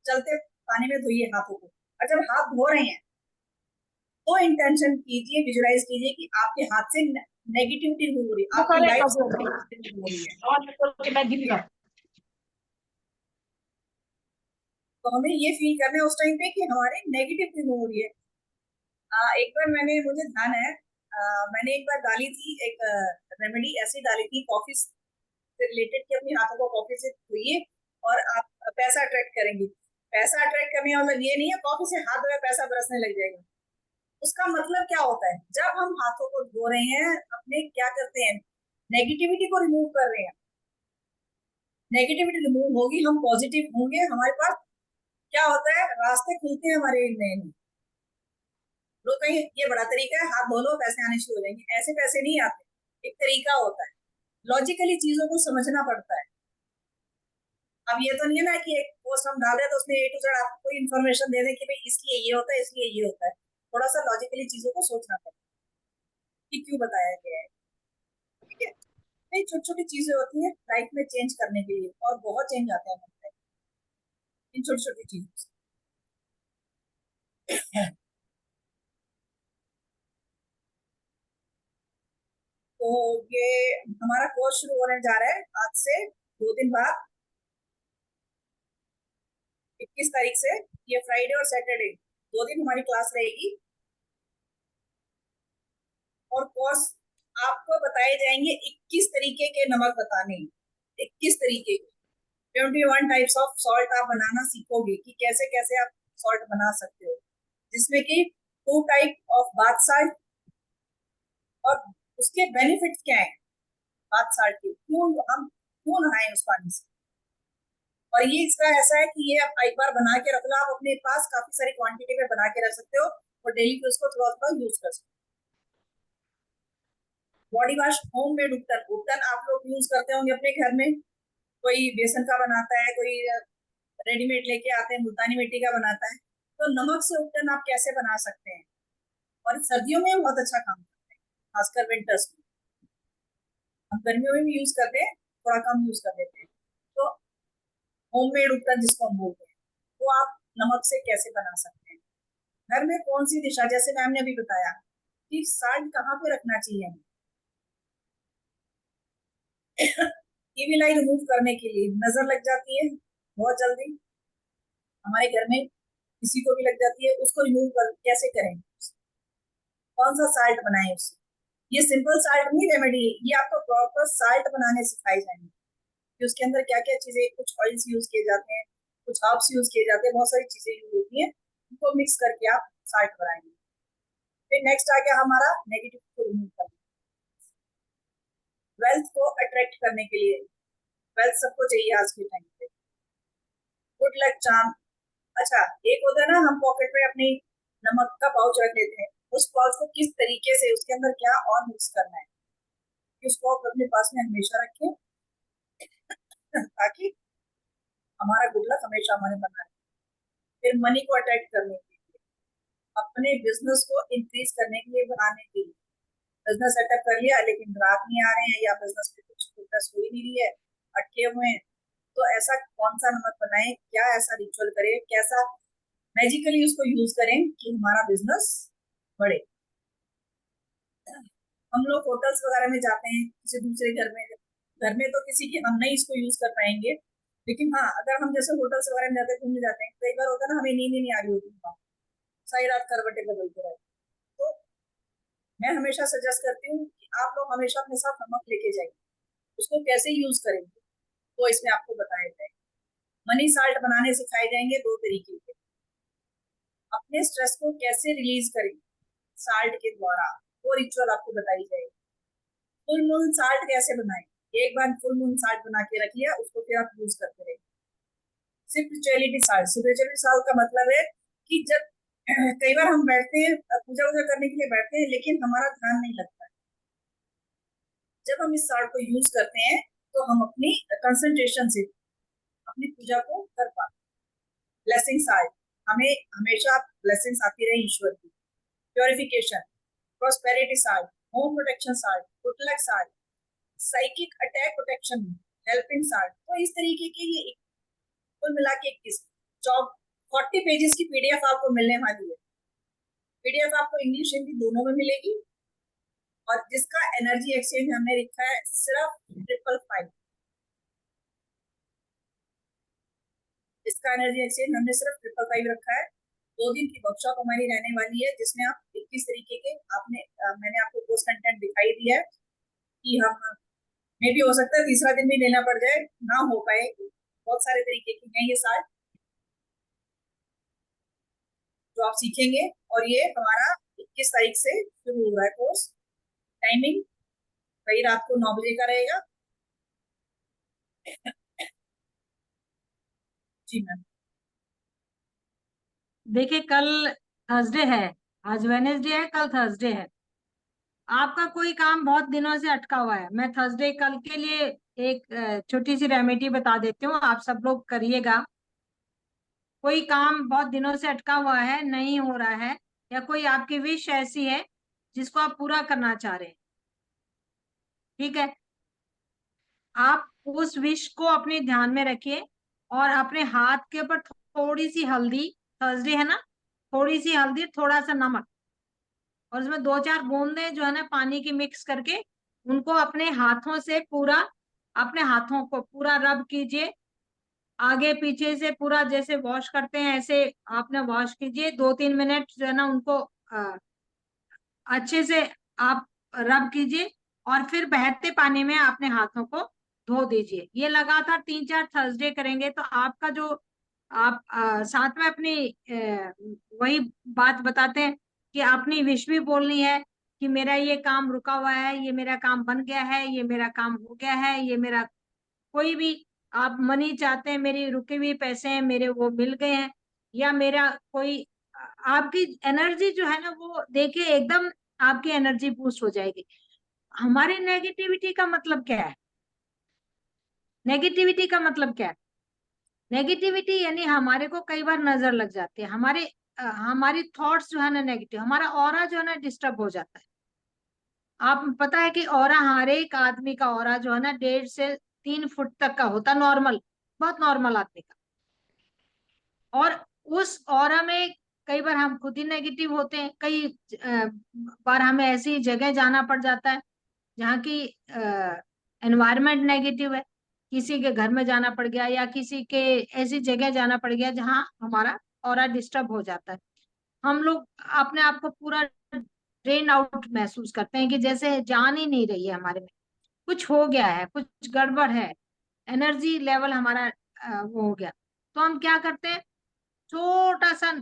चलते पानी में धोइए हाथों को। और जब हाथ धो रहे हैं तो इंटेंशन कीजिए, विजुलाइज कीजिए कि आपके हाथ से नेगेटिविटी रिमूव हो रही है, आपकी लाइफ से नेगेटिविटी रिमूव हो रही है। तो हमें ये फील करना है उस टाइम पे कि हमारे नेगेटिव रिमूव हो रही है। एक बार मुझे ध्यान है, मैंने एक बार डाली थी एक रेमेडी ऐसी डाली थी कॉफी से रिलेटेड कि अपने हाथों को कॉफी से धोइए और आप पैसा अट्रैक्ट करेंगे। पैसा अट्रैक्ट करने का मतलब ये नहीं है कॉफी से हाथ में पैसा बरसने लग जाएगा। उसका मतलब क्या होता है, जब हम हाथों को धो रहे हैं अपने, क्या करते हैं, नेगेटिविटी को रिमूव कर रहे हैं। नेगेटिविटी रिमूव होगी, हम पॉजिटिव होंगे, हमारे पास क्या होता है, रास्ते खुलते हैं हमारे नए नए। लोग कहीं ये बड़ा तरीका है, हाथ धो लो पैसे आने शुरू हो जाएंगे, ऐसे पैसे नहीं आते। एक तरीका होता है, लॉजिकली चीजों को समझना पड़ता है। अब ये तो नहीं है ना कि एक पोस्ट हम डाल रहे हैं तो उसमें A to Z आपको कोई इन्फॉर्मेशन दे दें कि भाई इसलिए ये होता है, इसलिए ये होता है। थोड़ा सा लॉजिकली चीजों को सोचना पड़ता है कि क्यों बताया गया है। ठीक है, ये छोटी छोटी चीजें होती हैं लाइफ में चेंज करने के लिए, और बहुत चेंज आते हैं हमारे इन छोटी छोटी चीजों से। तो ये हमारा कोर्स शुरू होने जा रहा है आज से 2 दिन बाद, 21 तारीख से। ये फ्राइडे और सैटरडे 2 दिन हमारी क्लास रहेगी, और कोर्स आपको बताए जाएंगे 21 तरीके के नमक बताने, 21 तरीके के 21 टाइप्स ऑफ सॉल्ट आप बनाना सीखोगे कि कैसे कैसे आप सॉल्ट बना सकते हो, जिसमें कि 2 टाइप ऑफ बाथ साल्ट, और उसके बेनिफिट्स क्या है बाथ साल्ट के, क्यों नहाएं उस पानी से। और ये इसका ऐसा है कि ये आप एक बार बना के रख लो, आप अपने पास काफी सारी क्वांटिटी में बना के रख सकते हो और डेली पे उसको थोड़ा थोड़ा यूज कर सकते हो। बॉडी वॉश होम मेड उपटन आप लोग यूज करते होंगे अपने घर में। कोई बेसन का बनाता है, कोई रेडीमेड लेके आते हैं, मुल्तानी मिट्टी का बनाता है। तो नमक से उपटन आप कैसे बना सकते हैं, और सर्दियों में बहुत अच्छा काम करते हैं, खासकर विंटर्स में। हम गर्मियों में भी यूज करते हैं, थोड़ा कम यूज कर देते हैं। तो होममेड उपटन जिसको हम बोलते हैं, वो आप नमक से कैसे बना सकते हैं। घर में कौन सी दिशा, जैसे मैम ने अभी बताया कि साल्ट कहाँ पे रखना चाहिए हमें। टीवी लाइट रिमूव करने के लिए नजर लग जाती है बहुत जल्दी, हमारे घर में किसी को भी लग जाती है, उसको रिमूव कैसे करें, कौन सा साल्ट बनाएं उससे। ये सिंपल साल्ट नहीं रेमेडी है, ये आपको प्रॉपर साल्ट बनाने सिखाई जाएंगे कि उसके अंदर क्या क्या चीजें, कुछ ऑयल्स यूज किए जाते हैं, कुछ हर्ब्स यूज किए जाते हैं, बहुत सारी चीजें यूज होती हैं, उनको मिक्स करके आप साल्ट बनाएंगे। फिर नेक्स्ट आ गया हमारा नेगेटिव को रिमूव करना। वेल्थ को अट्रैक्ट करने के लिए, वेल्थ सबको चाहिए आज के टाइम पे, गुड लक चार्म। अच्छा, एक होता है ना, हम पॉकेट में अपनी नमक का पाउच रख लेते हैं, उस पाउच को किस तरीके से उसके अंदर क्या और मिक्स करना है कि उसको आप अपने पास में हमेशा रखें ताकि हमारा गुड लक हमेशा हमारे बना रहे। फिर मनी को अट्रैक्ट करने के लिए, अपने बिजनेस को इंक्रीज करने के लिए, बनाने के लिए, बिजनेस सेटअप कर लिया लेकिन ग्राहक नहीं आ रहे हैं, या बिजनेस पे कुछ प्रोग्रेस हो ही नहीं रही है, अटके हुए हैं, तो ऐसा कौन सा नमक बनाए, क्या ऐसा रिचुअल करें, कैसा मैजिकली उसको यूज करें कि हमारा बिजनेस बढ़े। हम लोग होटल्स वगैरह में जाते हैं किसी दूसरे घर में तो किसी की हम नहीं इसको यूज कर पाएंगे, लेकिन हाँ अगर हम जैसे होटल्स वगैरह में जाते हैं, घूमने जाते हैं, कई बार होता है ना हमें नींद ही नहीं आ रही होती, सारी रात करवटें बदलते रहते, तो मैं हमेशा सजेस्ट करती हूँ कि आप लोग हमेशा अपने साथ नमक लेके जाइए। उसको कैसे यूज करेंगे वो इसमें आपको बताया जाएगा। मनी साल्ट बनाने सिखाए जाएंगे 2 तरीके के। अपने स्ट्रेस को कैसे रिलीज करें साल्ट के द्वारा, वो रिचुअल आपको बताई जाएगी। फुल मून साल्ट कैसे बनाएं, एक बार फुल मून साल्ट बना के रख लिया, उसको फिर आप यूज करते रहे। स्पिरिचुअलिटी साल्ट, स्पिरिचुअलिटी साल्ट का मतलब है कि जब कई बार हम बैठते हैं पूजा वूजा करने के लिए बैठते हैं, लेकिन हमारा ध्यान नहीं लगता है, जब हम इस साल्ट को यूज करते हैं तो हम अपनी कंसंट्रेशन से अपनी पूजा को कर पाते। ब्लेसिंग्स आए, हमें हमेशा ब्लेसिंग्स आती रहे ईश्वर की। Purification, prosperity side, home protection side, good luck side, psychic attack protection, helping side. तो इस तरीके के ये कुल मिला के 21 40 पेजेस की पीडीएफ आपको मिलने वाली है। पीडीएफ आपको इंग्लिश हिंदी दोनों में मिलेगी, और जिसका एनर्जी एक्सचेंज हमने लिखा है सिर्फ 555। इसका एनर्जी एक्सचेंज हमने सिर्फ 555 रखा है। 2 दिन की वर्कशॉप हमारी रहने वाली है, जिसमें आप 21 तरीके के मैंने आपको कोर्स कंटेंट दिखाई दिया है कि हम मे भी हो सकता है तीसरा दिन भी लेना पड़ जाए, ना हो पाए। बहुत सारे तरीके के हैं ये सारे जो आप सीखेंगे, और ये हमारा 21 तारीख से शुरू हो रहा है कोर्स। टाइमिंग वही रात को 9 बजे का रहेगा। जी मैम। देखिए, कल थर्सडे है, आज वेनेसडे है, कल थर्सडे है। आपका कोई काम बहुत दिनों से अटका हुआ है। मैं थर्सडे कल के लिए एक छोटी सी रेमेडी बता देती हूँ, आप सब लोग करिएगा। कोई काम बहुत दिनों से अटका हुआ है, नहीं हो रहा है, या कोई आपकी विश ऐसी है जिसको आप पूरा करना चाह रहे हैं, ठीक है, आप उस विश को अपने ध्यान में रखिए और अपने हाथ के ऊपर थोड़ी सी हल्दी, थर्सडे है ना, थोड़ी सी हल्दी, थोड़ा सा नमक, और उसमें 2-4 बूंदे जो है ना पानी की मिक्स करके उनको अपने हाथों से पूरा, अपने हाथों को पूरा रब कीजिए, आगे पीछे से पूरा जैसे वॉश करते हैं ऐसे आपने वॉश कीजिए। 2-3 मिनट जो है ना उनको अच्छे से आप रब कीजिए, और फिर बहते पानी में अपने हाथों को धो दीजिए। ये लगातार 3-4 थर्सडे करेंगे तो आपका जो आप साथ में अपनी वही बात बताते हैं कि अपनी विश भी बोलनी है कि मेरा ये काम रुका हुआ है, ये मेरा काम बन गया है, ये मेरा काम हो गया है, ये मेरा कोई भी आप मनी चाहते हैं, मेरी रुके हुए पैसे हैं मेरे वो मिल गए हैं, या मेरा कोई आपकी एनर्जी जो है ना वो देखिए एकदम आपकी एनर्जी बूस्ट हो जाएगी। हमारी नेगेटिविटी का मतलब क्या है? नेगेटिविटी का मतलब क्या है? नेगेटिविटी यानी हमारे को कई बार नजर लग जाती है, हमारी थॉट्स जो है ना नेगेटिव, हमारा ऑरा जो है ना डिस्टर्ब हो जाता है। आप पता है कि ऑरा, हर एक आदमी का ऑरा जो है ना 1.5 से 3 फुट तक का होता है, नॉर्मल, बहुत नॉर्मल आदमी का। और उस ऑरा में कई बार हम खुद ही नेगेटिव होते हैं, कई बार हमें ऐसी जगह जाना पड़ जाता है जहाँ की एनवायरनमेंट नेगेटिव है, किसी के घर में जाना पड़ गया या किसी के ऐसी जगह जाना पड़ गया जहाँ हमारा ऑरा डिस्टर्ब हो जाता है। हम लोग अपने आप को पूरा ड्रेन आउट महसूस करते हैं कि जैसे जान ही नहीं रही है हमारे में, कुछ हो गया है, कुछ गड़बड़ है, एनर्जी लेवल हमारा वो हो गया। तो हम क्या करते हैं, छोटा सा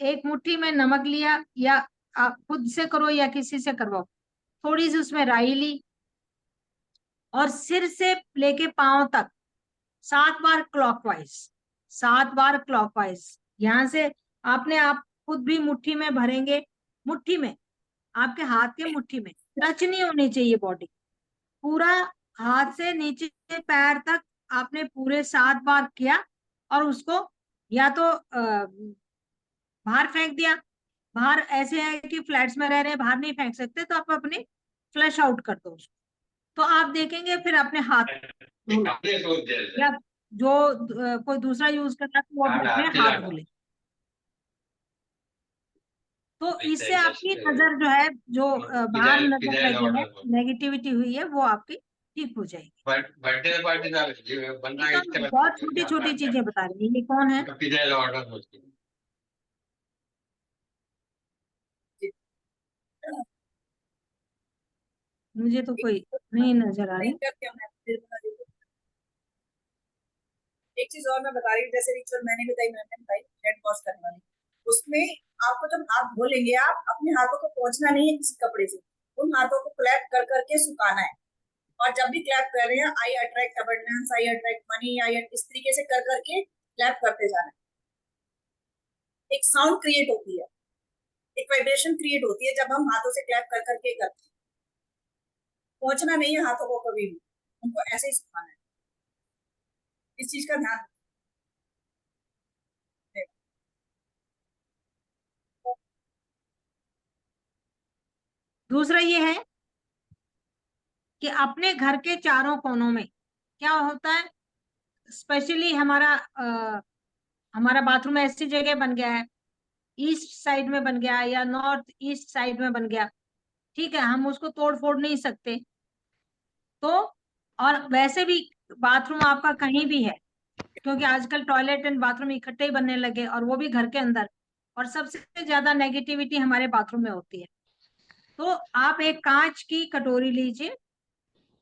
एक मुट्ठी में नमक लिया, या आप खुद से करो या किसी से करवाओ, थोड़ी सी उसमें राई ली, और सिर से लेके पांव तक 7 बार क्लॉकवाइज, 7 बार क्लॉकवाइज, यहां से आपने आप खुद भी मुट्ठी में भरेंगे, मुट्ठी में, आपके हाथ के मुट्ठी में, टच नहीं होनी चाहिए बॉडी, पूरा हाथ से नीचे पैर तक आपने पूरे 7 बार किया, और उसको या तो बाहर फेंक दिया। बाहर ऐसे है कि फ्लैट्स में रह रहे हैं, बाहर नहीं फेंक सकते, तो आप अपने फ्लैश आउट कर दो उसको। तो आप देखेंगे फिर अपने हाथ धुलो, या जो कोई दूसरा यूज कर रहा है तो वो भी अपने हाथ धुले। तो इससे आपकी नजर जो है, जो बाहर नजर लगी है, नेगेटिविटी हुई है, वो आपकी ठीक हो जाएगी। तो बहुत छोटी छोटी चीजें बता रही है। ये कौन है? मुझे तो कोई नहीं नजर आ रही। एक चीज और मैं बता रही हूँ, जैसे रिचुअल मैंने बताई हेड वॉश करने वाली, उसमें आपको जब हाथ धो लेंगे, आप अपने हाथों को पोंछना नहीं है किसी कपड़े से, उन हाथों को क्लैप कर करके सुखाना है। और जब भी क्लैप कर रहे हैं, आई अट्रैक्ट अबंडेंस, आई अट्रैक्ट मनी, इस तरीके से कर करके क्लैप करते जाना है। एक साउंड क्रिएट होती है, एक वाइब्रेशन क्रिएट होती है जब हम हाथों से क्लैप कर करके करते हैं। पहुंचना नहीं है हाथों को कभी भी, उनको ऐसे ही सुखाना है। इस चीज का ध्यान। दूसरा ये है कि अपने घर के चारों कोनों में क्या होता है, स्पेशली हमारा बाथरूम ऐसी जगह बन गया है, ईस्ट साइड में बन गया या नॉर्थ ईस्ट साइड में बन गया, ठीक है, हम उसको तोड़ फोड़ नहीं सकते। तो और वैसे भी बाथरूम आपका कहीं भी है, क्योंकि आजकल टॉयलेट एंड बाथरूम इकट्ठे ही बनने लगे, और वो भी घर के अंदर, और सबसे ज्यादा नेगेटिविटी हमारे बाथरूम में होती है। तो आप एक कांच की कटोरी लीजिए,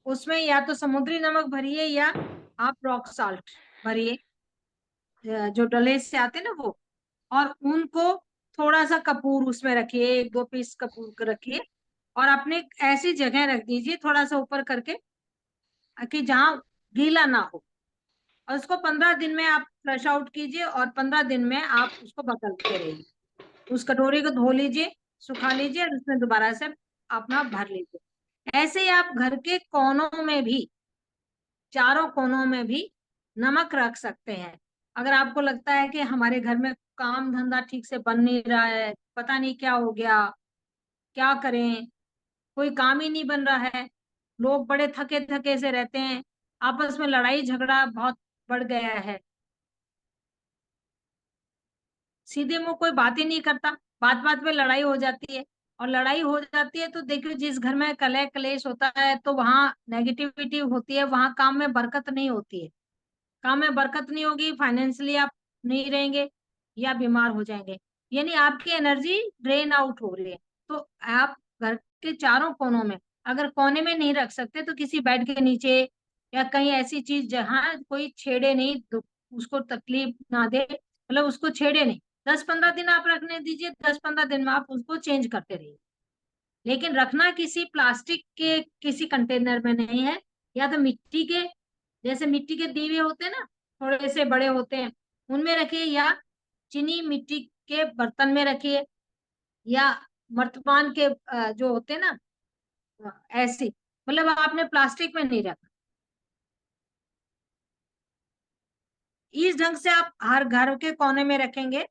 उसमें या तो समुद्री नमक भरिए या आप रॉक साल्ट भरिए, जो डले से आते हैं ना वो, और उनको थोड़ा सा कपूर उसमें रखिए, 1-2 पीस कपूर को रखिए, और अपने ऐसी जगह रख दीजिए थोड़ा सा ऊपर करके कि जहाँ गीला ना हो, और उसको 15 दिन में आप फ्लश आउट कीजिए, और 15 दिन में आप उसको बदलते रहिए। उस कटोरी को धो लीजिए, सुखा लीजिए, और उसमें दोबारा से अपना भर लीजिए। ऐसे ही आप घर के कोनों में भी, चारों कोनों में भी नमक रख सकते हैं। अगर आपको लगता है कि हमारे घर में काम धंधा ठीक से बन नहीं रहा है, पता नहीं क्या हो गया, क्या करें, कोई काम ही नहीं बन रहा है, लोग बड़े थके थके से रहते हैं, आपस में लड़ाई झगड़ा बहुत बढ़ गया है, सीधे मुंह कोई बात ही नहीं करता, बात बात पे लड़ाई हो जाती है, और लड़ाई हो जाती है तो देखियो, जिस घर में कलह क्लेश होता है तो वहां नेगेटिविटी होती है, वहां काम में बरकत नहीं होती है। काम में बरकत नहीं होगी, फाइनेंशियली आप नहीं रहेंगे, या बीमार हो जाएंगे, यानी आपकी एनर्जी ड्रेन आउट हो रही है। तो आप घर के चारों कोनों में, अगर कोने में नहीं रख सकते तो किसी बेड के नीचे, या कहीं ऐसी चीज जहां कोई छेड़े नहीं, उसको तकलीफ ना दे, मतलब उसको छेड़े नहीं, 10-15 दिन आप रखने दीजिए, 10-15 दिन में आप उसको चेंज करते रहिए। लेकिन रखना किसी प्लास्टिक के किसी कंटेनर में नहीं है, या तो मिट्टी के, जैसे मिट्टी के दीवे होते हैं ना, थोड़े से बड़े होते हैं, उनमें रखिए, या चीनी मिट्टी के बर्तन में रखिए, या मर्तबान के जो होते हैं ना, ऐसी, मतलब आपने प्लास्टिक में नहीं रखा। इस ढंग से आप हर घर के कोने में रखेंगे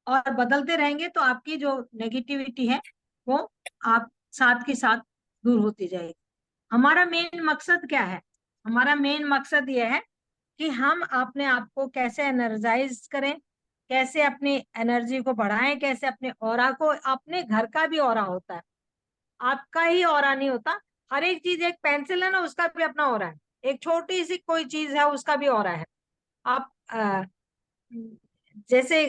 और बदलते रहेंगे तो आपकी जो नेगेटिविटी है वो आप साथ के साथ दूर होती जाएगी। हमारा मेन मकसद क्या है? हमारा मेन मकसद ये है कि हम अपने आप को कैसे एनर्जाइज करें, कैसे अपनी एनर्जी को बढ़ाएं, कैसे अपने ऑरा को, अपने घर का भी ऑरा होता है, आपका ही ऑरा नहीं होता। हर एक चीज, एक पेंसिल है ना, उसका भी अपना ऑरा है, एक छोटी सी कोई चीज है उसका भी ऑरा है। आप जैसे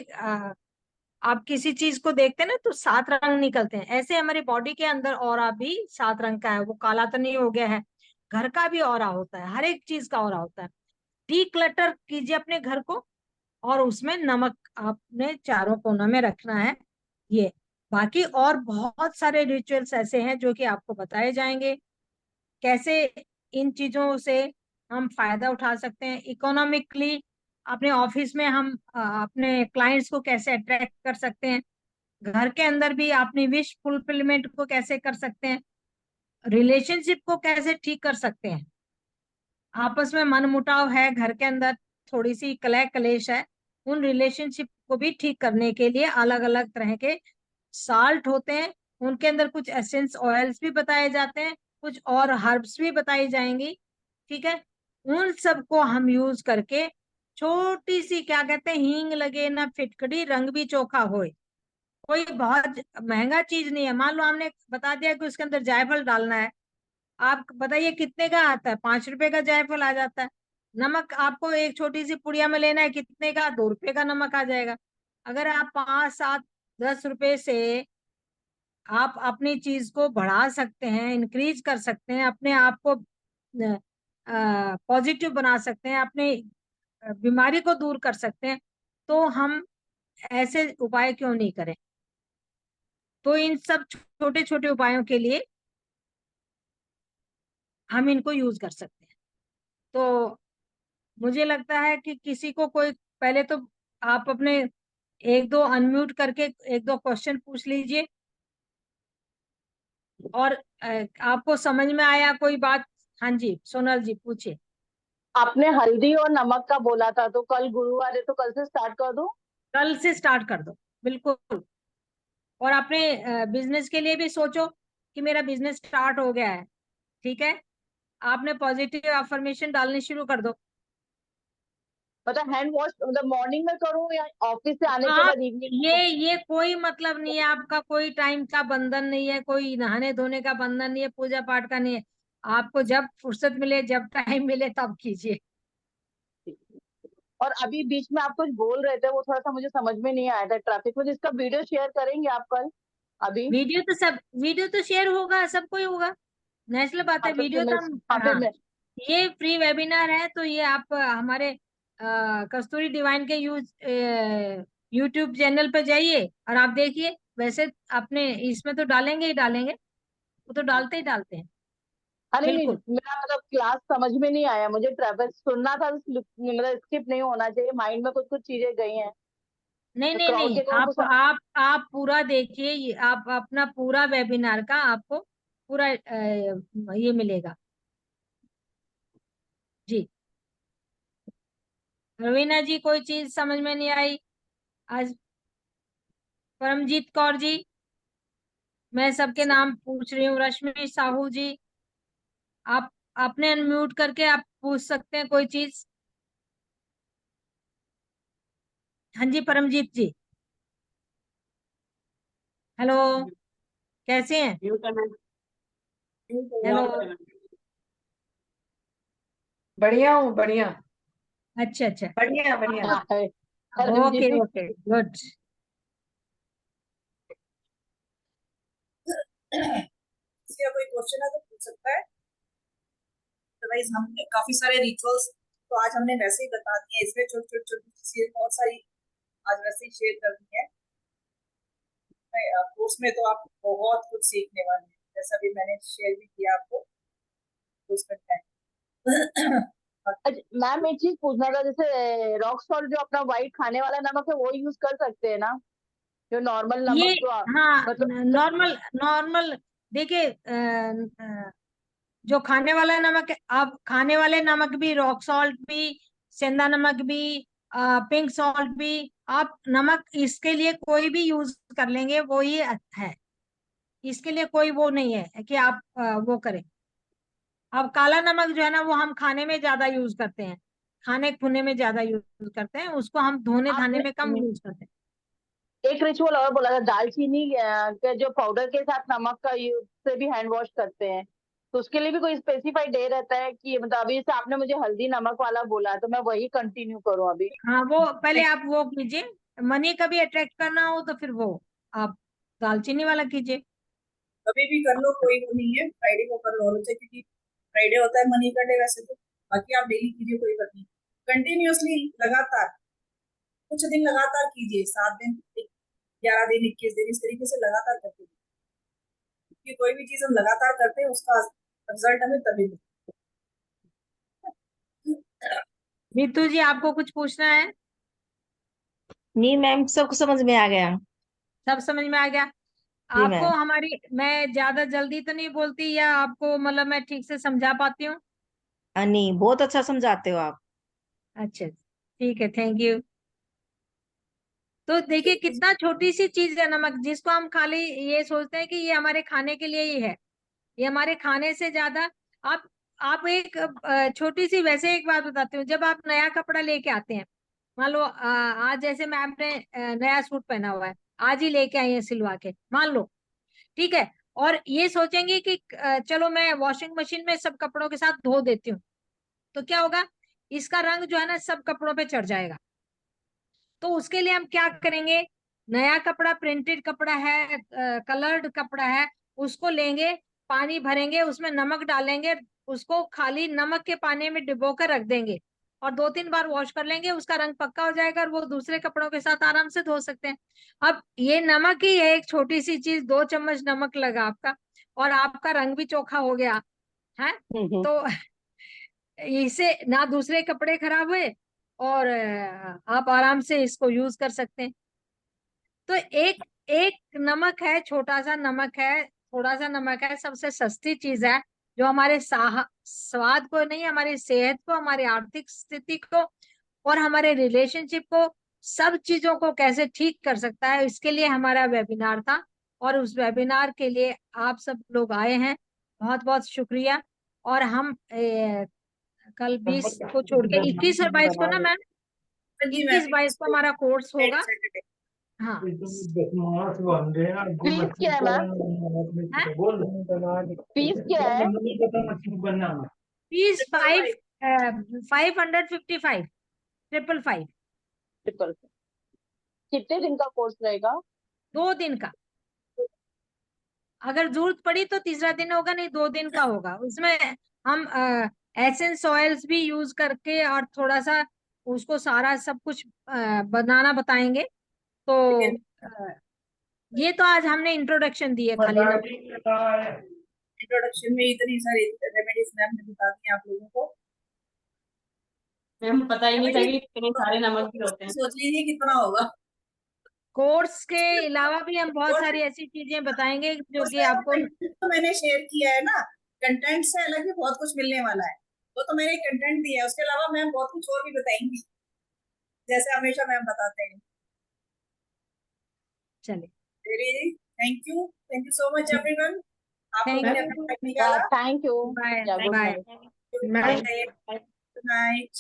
आप किसी चीज को देखते हैं ना तो 7 रंग निकलते हैं, ऐसे हमारी बॉडी के अंदर ऑरा भी 7 रंग का है, वो काला तो नहीं हो गया है। घर का भी ऑरा होता है, हर एक चीज का ऑरा होता है। डीक्लटर कीजिए अपने घर को, और उसमें नमक आपने चारों कोनों में रखना है। ये बाकी और बहुत सारे रिचुअल्स ऐसे हैं जो कि आपको बताए जाएंगे, कैसे इन चीजों से हम फायदा उठा सकते हैं इकोनॉमिकली, अपने ऑफिस में हम अपने क्लाइंट्स को कैसे अट्रैक्ट कर सकते हैं, घर के अंदर भी अपनी विश फुलफिलमेंट को कैसे कर सकते हैं, रिलेशनशिप को कैसे ठीक कर सकते हैं। आपस में मन मुटाव है घर के अंदर, थोड़ी सी कलह कलेश है, उन रिलेशनशिप को भी ठीक करने के लिए अलग अलग तरह के साल्ट होते हैं, उनके अंदर कुछ एसेंस ऑयल्स भी बताए जाते हैं, कुछ और हर्ब्स भी बताई जाएंगी, ठीक है। उन सबको हम यूज करके, छोटी सी क्या कहते हैं, हींग लगे ना फिटकड़ी, रंग भी चोखा होए, कोई बहुत महंगा चीज नहीं है। मान लो हमने बता दिया कि उसके अंदर जायफल डालना है, आप बताइए कितने का आता है? 5 रुपए का जायफल आ जाता है। नमक आपको एक छोटी सी पुड़िया में लेना है, कितने का? 2 रुपए का नमक आ जाएगा। अगर आप 5, 7, 10 रुपए से आप अपनी चीज को बढ़ा सकते हैं, इंक्रीज कर सकते हैं, अपने आप को पॉजिटिव बना सकते हैं, अपने बीमारी को दूर कर सकते हैं, तो हम ऐसे उपाय क्यों नहीं करें? तो इन सब छोटे छोटे उपायों के लिए हम इनको यूज कर सकते हैं। तो मुझे लगता है कि किसी को कोई, पहले तो आप अपने 1-2 अनम्यूट करके 1-2 क्वेश्चन पूछ लीजिए, और आपको समझ में आया कोई बात? हाँ जी, सोनल जी पूछिए। आपने हल्दी और नमक का बोला था, तो कल गुरुवार है, तो कल से स्टार्ट कर दूं? कल से स्टार्ट कर दो, बिल्कुल। और अपने बिजनेस के लिए भी सोचो कि मेरा बिजनेस स्टार्ट हो गया है, ठीक है, आपने पॉजिटिव अफर्मेशन डालने शुरू कर दो। मतलब हैंड वॉश मतलब मॉर्निंग में करूँ या ऑफिस से आने के आप बाद इवनिंग को? ये कोई मतलब नहीं है, आपका कोई टाइम का बंधन नहीं है, कोई नहाने धोने का बंधन नहीं है, पूजा पाठ का नहीं है। आपको जब फुर्सत मिले, जब टाइम मिले, तब कीजिए। और अभी बीच में आप कुछ बोल रहे थे, वो थोड़ा सा मुझे समझ में नहीं आया था ट्रैफिक में, जिसका वीडियो शेयर करेंगे आप कल अभी? वीडियो तो शेयर होगा, सबको ही होगा, नेचुरल बात है। हाँ तो फिर वीडियो मैं, तो हम, हाँ फिर हाँ, मैं, ये फ्री वेबिनार है, तो ये आप हमारे कस्तूरी डिवाइन के यूट्यूब चैनल पे जाइए और आप देखिए। वैसे अपने इसमें तो डालेंगे ही डालेंगे, वो तो डालते ही डालते हैं। हाँ नहीं नहीं, बिल्कुल। मेरा मतलब क्लास समझ में नहीं आया, मुझे ट्रैवल सुनना था, मतलब स्किप नहीं होना चाहिए, माइंड में कुछ कुछ चीजें गई हैं। नहीं नहीं क्राउड नहीं, के को आप पूरा देखिए, आप अपना पूरा वेबिनार का आपको पूरा ये मिलेगा जी। रवीना जी, कोई चीज समझ में नहीं आई आज? परमजीत कौर जी, मैं सबके नाम पूछ रही हूँ। रश्मि साहू जी, आप आपने अनम्यूट करके आप पूछ सकते हैं कोई चीज। हाँ जी परमजीत जी, हेलो, कैसे हैं? म्यूट करना हेलो। है। बढ़िया हूँ, बढ़िया अच्छा अच्छा, बढ़िया बढ़िया। है। परमजीत ओके जी, ओके गुड। किसी का कोई क्वेश्चन है तो पूछ सकता है, अदरवाइज हमने काफी सारे रिचुअल्स तो आज हमने वैसे ही बता दिए, इसमें छोटी छोटी छोटी चीजें बहुत सारी आज वैसे ही शेयर कर दी है। कोर्स में तो आप बहुत कुछ सीखने वाले हैं, जैसा भी मैंने शेयर भी किया आपको उसमें टाइम। अच्छा मैम एक चीज पूछना था, जैसे रॉक सॉल्ट जो अपना व्हाइट खाने वाला नमक है वो यूज कर सकते हैं ना, जो नॉर्मल ये, नमक जो हाँ, मतलब नॉर्मल नॉर्मल, देखिए जो खाने वाला नमक है, आप खाने वाले नमक भी, रॉक सॉल्ट भी, सेंधा नमक भी, पिंक सॉल्ट भी, आप नमक इसके लिए कोई भी यूज कर लेंगे, वो ही है। इसके लिए कोई वो नहीं है कि आप वो करें। अब काला नमक जो है ना, वो हम खाने में ज्यादा यूज करते हैं, खाने खुने में ज्यादा यूज करते हैं, उसको हम धोने धाने आपने में कम यूज करते हैं। एक रिचुअल और बोला था, दालचीनी के जो पाउडर के साथ नमक का यूज से भी हैंड वॉश करते हैं, तो उसके लिए भी कोई स्पेसिफाइड डे रहता है कि मतलब अभी जैसे आपने मुझे हल्दी नमक वाला बोला तो मैं वही कंटिन्यू करूं अभी? हाँ, वो पहले आप वो कीजिए, मनी कभी अट्रैक्ट करना हो तो फिर वो आप दालचीनी वाला कीजिए। कभी भी कर लो, कोई वो नहीं है, फ्राइडे को कर लो और उसे, क्योंकि फ्राइडे होता है मनी का डे वैसे तो। बाकी आप डेली कीजिए, कोई बात नहीं, कंटिन्यूअसली लगातार कुछ दिन लगातार कीजिए, 7 दिन, 11 दिन, 21 दिन, इस तरीके से लगातार करते रहिए, क्योंकि कोई भी चीज हम लगातार करते हैं उसका रिजल्ट हमें तभी मिलता है। नीतू जी, आपको कुछ पूछना है? नहीं मैम, सब समझ में आ गया। सब समझ में आ गया जी आपको? मैम। हमारी, मैं ज्यादा जल्दी तो नहीं बोलती, या आपको मतलब मैं ठीक से समझा पाती हूँ? नहीं, बहुत अच्छा समझाते हो आप। अच्छा, ठीक है, थैंक यू। तो देखिए कितना छोटी सी चीज है नमक, जिसको हम खाली ये सोचते हैं कि ये हमारे खाने के लिए ही है, ये हमारे खाने से ज्यादा। आप आप एक छोटी सी, वैसे एक बात बताती हूँ, जब आप नया कपड़ा लेके आते हैं, मान लो आज जैसे मैं आपने नया सूट पहना हुआ है, आज ही लेके आई है सिलवा के, मान लो, ठीक है, और ये सोचेंगे कि चलो मैं वॉशिंग मशीन में सब कपड़ों के साथ धो देती हूँ, तो क्या होगा, इसका रंग जो है ना सब कपड़ों पे चढ़ जाएगा। तो उसके लिए हम क्या करेंगे, नया कपड़ा, प्रिंटेड कपड़ा है, कलर्ड कपड़ा है, उसको लेंगे, पानी भरेंगे, उसमें नमक डालेंगे, उसको खाली नमक के पानी में डिबो कर रख देंगे, और 2-3 बार वॉश कर लेंगे, उसका रंग पक्का हो जाएगा और वो दूसरे कपड़ों के साथ आराम से धो सकते हैं। अब ये नमक ही है, एक छोटी सी चीज, 2 चम्मच नमक लगा आपका, और आपका रंग भी चोखा हो गया है। हम्म। तो इससे ना दूसरे कपड़े खराब हुए, और आप आराम से इसको यूज कर सकते हैं। तो एक एक नमक है, छोटा सा नमक है, थोड़ा सा नमक है, सबसे सस्ती चीज है, जो हमारे स्वाद को नहीं, हमारी सेहत को, हमारी आर्थिक स्थिति को और हमारे रिलेशनशिप को, सब चीजों को कैसे ठीक कर सकता है, इसके लिए हमारा वेबिनार था। और उस वेबिनार के लिए आप सब लोग आए हैं, बहुत बहुत शुक्रिया। और हम कल 20 को छोड़ के 21 और 22 को ना मैम, हाँ जी 21 22 को हमारा कोर्स होगा। सैटरडे। हाँ, फीस क्या है मैम? फीस क्या है? Fees 555 555 triple. कितने दिन का कोर्स रहेगा? 2 दिन का। अगर जरूरत पड़ी तो तीसरा दिन होगा, नहीं 2 दिन का होगा। उसमें हम एसेंस ऑयल्स भी यूज करके और थोड़ा सा उसको सारा सब कुछ बनाना बताएंगे। तो ये तो आज हमने इंट्रोडक्शन दी है खाली ना। इंट्रोडक्शन में इतनी सारी रेमेडीज मैम ने बता दी आप लोगों को। मैम पता ही नहीं था कि इतने सारे नमक भी होते हैं। सोच लीजिए कितना होगा। कोर्स के अलावा भी हम बहुत सारी ऐसी चीजें बताएंगे जो कि आपको। तो मैंने शेयर किया है ना, कंटेंट से अलग भी बहुत कुछ मिलने वाला है। वो तो मैंने कंटेंट दिया है, उसके अलावा मैम बहुत कुछ और भी बताएंगी, जैसे हमेशा मैम बताते हैं। चलिए, thank you so much everyone. आप Thank लोगों ने you. अपना टाइम निकाला। Thank you. Bye goodbye. Night. Good night.